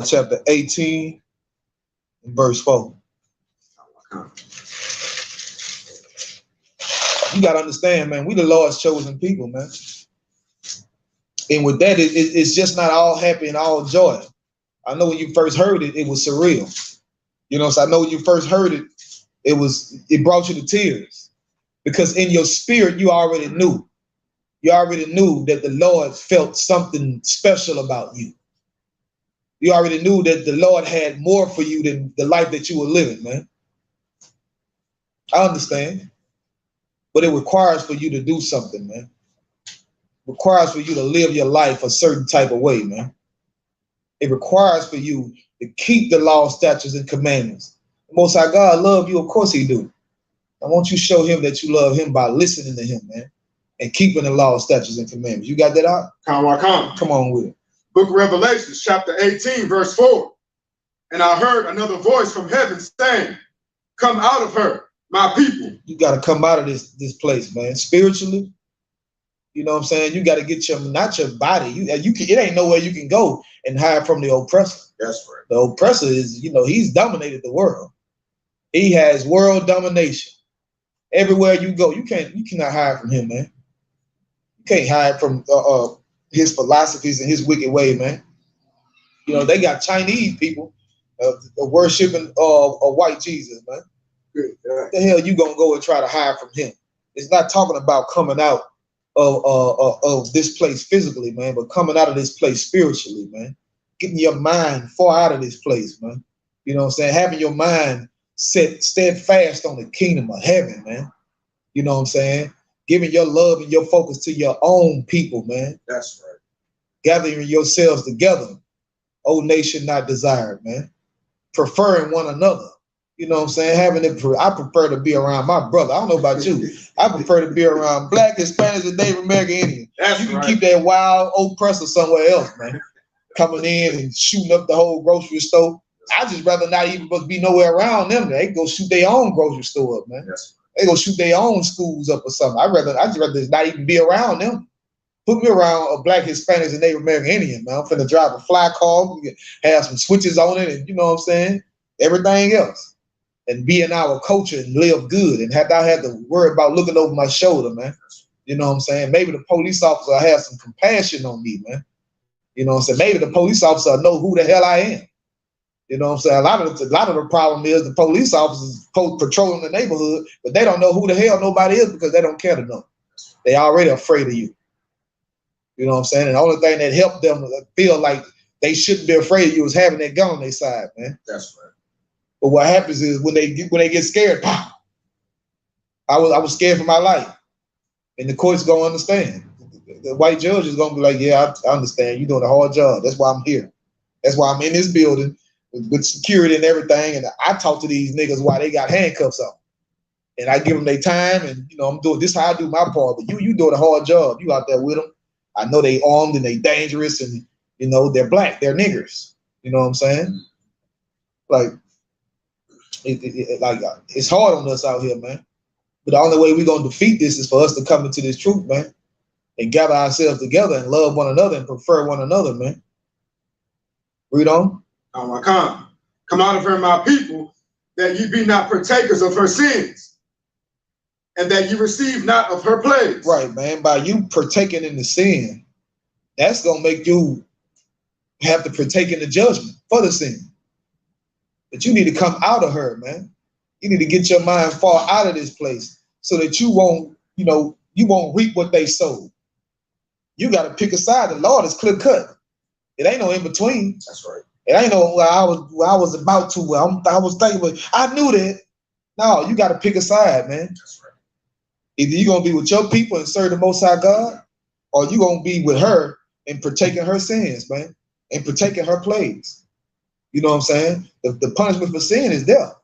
chapter 18, and verse 4. You got to understand, man, we the Lord's chosen people, man. And with that, it's just not all happy and all joy. I know when you first heard it, it was surreal. You know, so I know when you first heard it, it brought you to tears. Because in your spirit, you already knew. You already knew that the Lord felt something special about you. You already knew that the Lord had more for you than the life that you were living, man. I understand. But it requires for you to do something, man. It requires for you to live your life a certain type of way, man. It requires for you to keep the law, statutes, and commandments. The Most High God love you, of course he do. I want you to show him that you love him by listening to him, man, and keeping the law, statutes, and commandments. You got that out? Come on with it. Book of Revelation, chapter 18, verse 4. And I heard another voice from heaven saying, come out of her, my people. You got to come out of this place, man, spiritually. You know what I'm saying? You got to get not your body. It ain't nowhere you can go and hide from the oppressor. That's right. The oppressor is, he's dominated the world. He has world domination. Everywhere you go, you cannot hide from him, man. You can't hide from his philosophies and his wicked way, man. They got Chinese people worshiping a white Jesus, man. What the hell you gonna go and try to hide from him? It's not talking about coming out of this place physically, man, but coming out of this place spiritually, man. Getting your mind far out of this place, man. You know what I'm saying? Having your mind set steadfast on the kingdom of heaven, man. You know what I'm saying? Giving your love and your focus to your own people, man. That's right. Gathering yourselves together. O nation not desired, man. Preferring one another. You know what I'm saying? I prefer to be around my brother. I don't know about you. I prefer to be around black, Hispanics, and Native American Indians. You can keep that wild oppressor somewhere else, man. Coming in and shooting up the whole grocery store. I just rather not even be nowhere around them. They go shoot their own grocery store up, man. Yes. They go shoot their own schools up or something. I just rather not even be around them. Put me around a black, Hispanics, and Native American Indian, man. I'm finna drive a fly car, have some switches on it, and you know what I'm saying? Everything else. And be in our culture and live good and not have to worry about looking over my shoulder, man. You know what I'm saying? Maybe the police officer will have some compassion on me, man. You know what I'm saying? Maybe the police officer will know who the hell I am. You know what I'm saying? A lot of the problem is the police officers patrolling the neighborhood, but they don't know who the hell nobody is because they don't care to know. They already afraid of you. You know what I'm saying? And the only thing that helped them feel like they shouldn't be afraid of you is having that gun on their side, man. That's right. But what happens is when they get scared, pow, I was scared for my life. And the court's gonna understand. The white judge is gonna be like, yeah, I understand. You're doing a hard job. That's why I'm here. That's why I'm in this building with security and everything. And I talk to these niggas while they got handcuffs on. And I give them their time and I'm doing this how I do my part. But you doing a hard job. You out there with them. I know they armed and they dangerous and they're black, they're niggers. You know what I'm saying? Like it's hard on us out here, man. But the only way we're gonna defeat this is for us to come into this truth, man, and gather ourselves together and love one another and prefer one another, man. Read on. Come out of her, my people, that ye be not partakers of her sins, and that ye receive not of her plagues. Right, man. By you partaking in the sin, that's gonna make you have to partake in the judgment for the sin. But you need to come out of her, man. You need to get your mind far out of this place so that you won't reap what they sowed. You got to pick a side. The Lord is clear cut. It ain't no in between. That's right. It ain't no where I was about to. I was thinking, but I knew that. No, you got to pick a side, man. That's right. Either you're gonna be with your people and serve the Most High God, or you're gonna be with her and partaking her sins, man, and partaking her plagues. You know what I'm saying? The punishment for sin is death.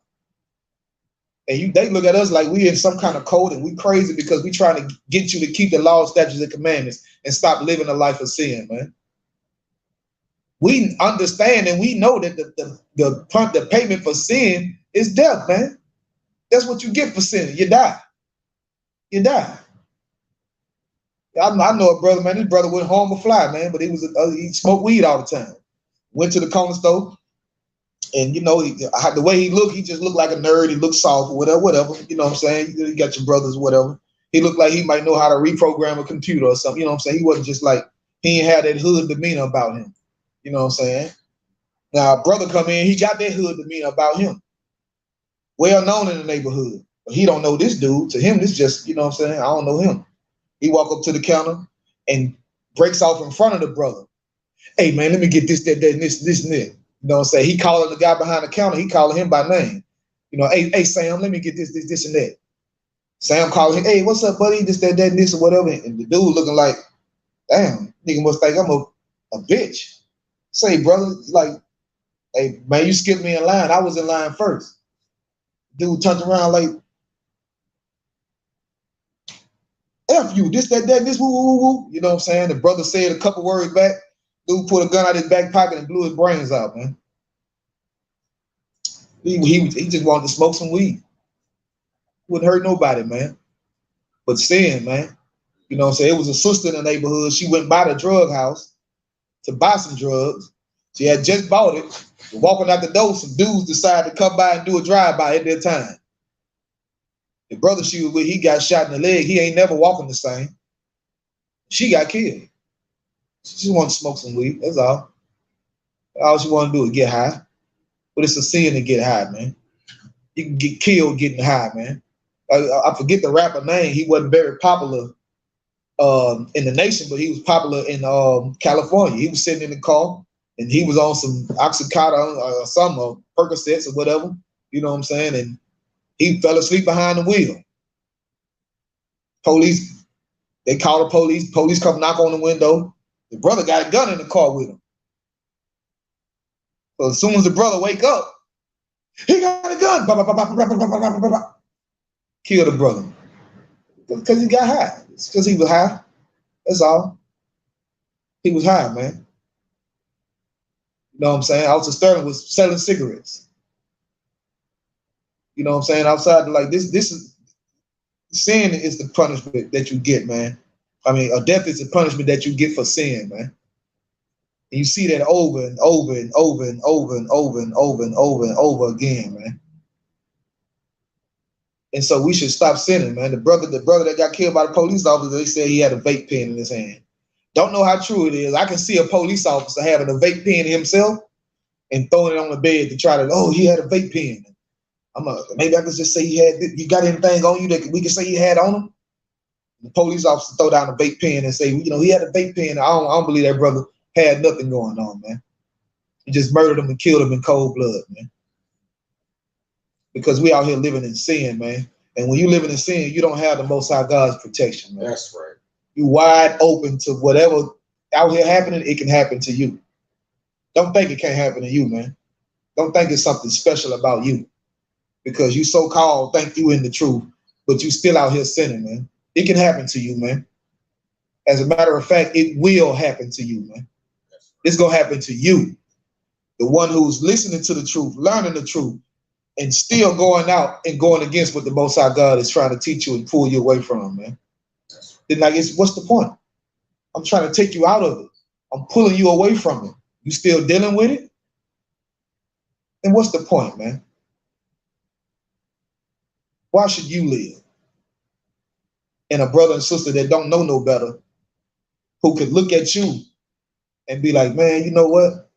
And they look at us like we in some kind of code and we crazy because we trying to get you to keep the law, statutes, and commandments and stop living a life of sin, man. We understand and we know that the payment for sin is death, man. That's what you get for sin. You die. You die. I know a brother, man. This brother wouldn't harm a fly, man, but he smoked weed all the time. Went to the corner store, And, you know, the way he looked, he just looked like a nerd. He looked soft or whatever. You know what I'm saying? You got your brothers, whatever. He looked like he might know how to reprogram a computer or something. You know what I'm saying? He wasn't just like, he ain't had that hood demeanor about him. You know what I'm saying? Now, a brother come in, he got that hood demeanor about him. Well known in the neighborhood. But he don't know this dude. To him, this just, you know what I'm saying? I don't know him. He walk up to the counter and breaks off in front of the brother. Hey, man, let me get this, that, and this, and that. You know what I'm saying? He calling the guy behind the counter. He calling him by name. You know, hey, Sam, let me get this, and that. Sam calling him, hey, what's up, buddy? This, that, and this, or whatever. And the dude looking like, damn, nigga must think I'm a bitch. Say, brother, like, hey, man, you skipped me in line. I was in line first. Dude turned around like, F you, this, that, this, woo, woo, woo. You know what I'm saying? The brother said a couple words back. Dude pulled a gun out of his back pocket and blew his brains out, man. He just wanted to smoke some weed. Wouldn't hurt nobody, man. But sin, man. You know what I'm saying? It was a sister in the neighborhood. She went by the drug house to buy some drugs. She had just bought it. Walking out the door, some dudes decided to come by and do a drive-by at that time. The brother she was with, he got shot in the leg. He ain't never walking the same. She got killed. She just wanted to smoke some weed. That's all. All she wanted to do is get high. But it's a sin to get high, man. You can get killed getting high, man. I forget the rapper name. He wasn't very popular in the nation, but he was popular in California. He was sitting in the car, and he was on some oxycontin or some Percocets or whatever. You know what I'm saying? And he fell asleep behind the wheel. Police, they called the police. Police come knock on the window. The brother got a gun in the car with him. So as soon as the brother wake up, he got a gun. Kill the brother. Because he got high. It's because he was high. That's all. He was high, man. You know what I'm saying? Officer Sterling was selling cigarettes. You know what I'm saying? Outside, like this is sin is the punishment that you get, man. I mean, a death is the punishment that you get for sin, man. And you see that over and over and over and over and over and over and over and over again, man. And so we should stop sinning, man. The brother that got killed by the police officer, they said he had a vape pen in his hand. Don't know how true it is. I can see a police officer having a vape pen himself and throwing it on the bed to try to, oh, he had a vape pen. Maybe I could just say you got anything on you that we can say he had on him? The police officer throw down a vape pen and say, you know, he had a vape pen. I don't believe that brother had nothing going on, man. He just murdered him and killed him in cold blood, man. Because we out here living in sin, man. And when you living in sin, you don't have the Most High God's protection, man. That's right. You wide open to whatever out here happening, it can happen to you. Don't think it can't happen to you, man. Don't think it's something special about you. Because you so-called think you in the truth, but you still out here sinning, man. It can happen to you, man. As a matter of fact, it will happen to you, man. It's going to happen to you. The one who's listening to the truth, learning the truth, and still going out and going against what the Most High God is trying to teach you and pull you away from, man. Then like, what's the point? I'm trying to take you out of it. I'm pulling you away from it. You still dealing with it? Then what's the point, man? Why should you live? And a brother and sister that don't know no better, who could look at you and be like, man, you know what?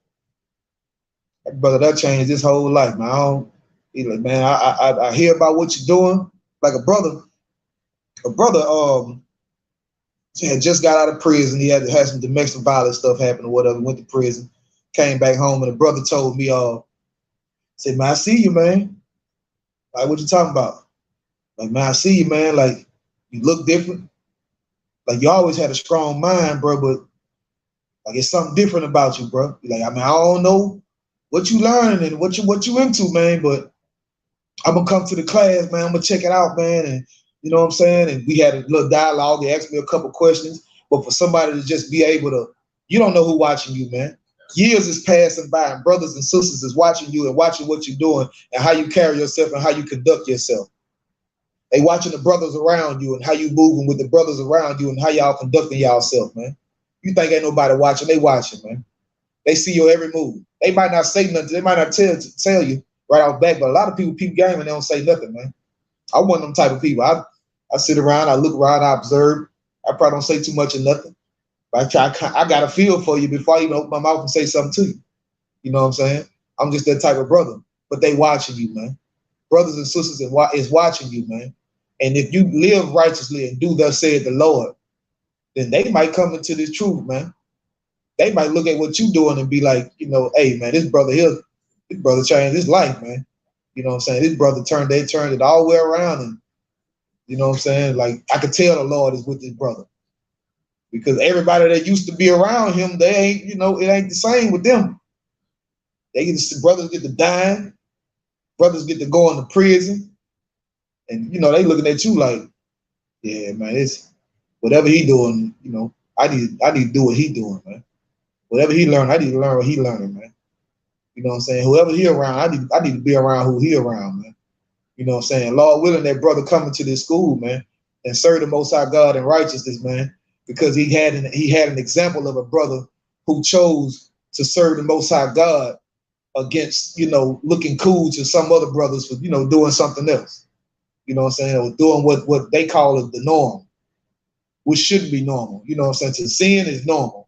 That brother, that changed his whole life, man. He's like, man, I hear about what you're doing. Like a brother had just got out of prison. He had some domestic violence stuff happen or whatever, went to prison, came back home, and the brother told me, said, man, I see you, man. Like, what you talking about? Like, man, I see you, man. Like, you look different. Like, you always had a strong mind, bro, but like, it's something different about you, bro. Like, I mean, I don't know what you learning and what you into, man, but I'm gonna come to the class, man. I'm gonna check it out, man. And you know what I'm saying? And we had a little dialogue. He asked me a couple questions, but for somebody to just be able to, you don't know who's watching you, man. Years is passing by, and brothers and sisters is watching you and watching what you're doing and how you carry yourself and how you conduct yourself. They watching the brothers around you and how you moving with the brothers around you and how y'all conducting yourself, man. You think ain't nobody watching? They watching, man. They see your every move. They might not say nothing. They might not tell you right off back, but a lot of people peep game and they don't say nothing, man. I want them type of people. I sit around, I look around, I observe. I probably don't say too much or nothing. But I got a feel for you before I even open my mouth and say something to you. You know what I'm saying? I'm just that type of brother. But they watching you, man. Brothers and sisters is watching you, man. And if you live righteously and do thus said the Lord, then they might come into this truth, man. They might look at what you doing and be like, you know, hey, man, this brother changed his life, man. You know what I'm saying? This brother turned it all the way around. And you know what I'm saying? Like, I could tell the Lord is with this brother. Because everybody that used to be around him, they ain't, you know, it ain't the same with them. Brothers get to dying. Brothers get to go into prison. And, you know, they looking at you like, yeah, man, it's whatever he doing, you know, I need to do what he doing, man. Whatever he learned, I need to learn what he learning, man. You know what I'm saying? Whoever he around, I need to be around who he around, man. You know what I'm saying? Lord willing, that brother coming to this school, man, and serve the Most High God in righteousness, man, because he had an example of a brother who chose to serve the Most High God against, you know, looking cool to some other brothers for, you know, doing something else. You know what I'm saying? Or doing what they call it the norm, which shouldn't be normal. You know what I'm saying? To sin is normal.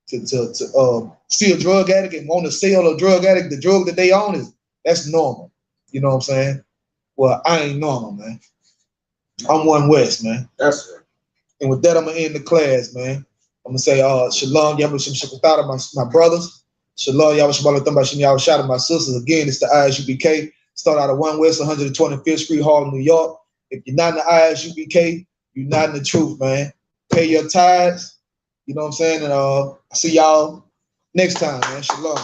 To see a drug addict and want to sell a drug addict the drug that they own that's normal. You know what I'm saying? Well, I ain't normal, man. I'm One West, man. That's right. And with that, I'm gonna end the class, man. I'm gonna say, Shalom, Yahweh my brothers. Shalom, Yahweh Shabbat, my sisters. Again, it's the I.S.U.P.K. Start out of One West, 125th Street, Harlem, New York. If you're not in the I.S.U.P.K, you're not in the truth, man. Pay your tithes. You know what I'm saying? And see y'all next time, man. Shalom.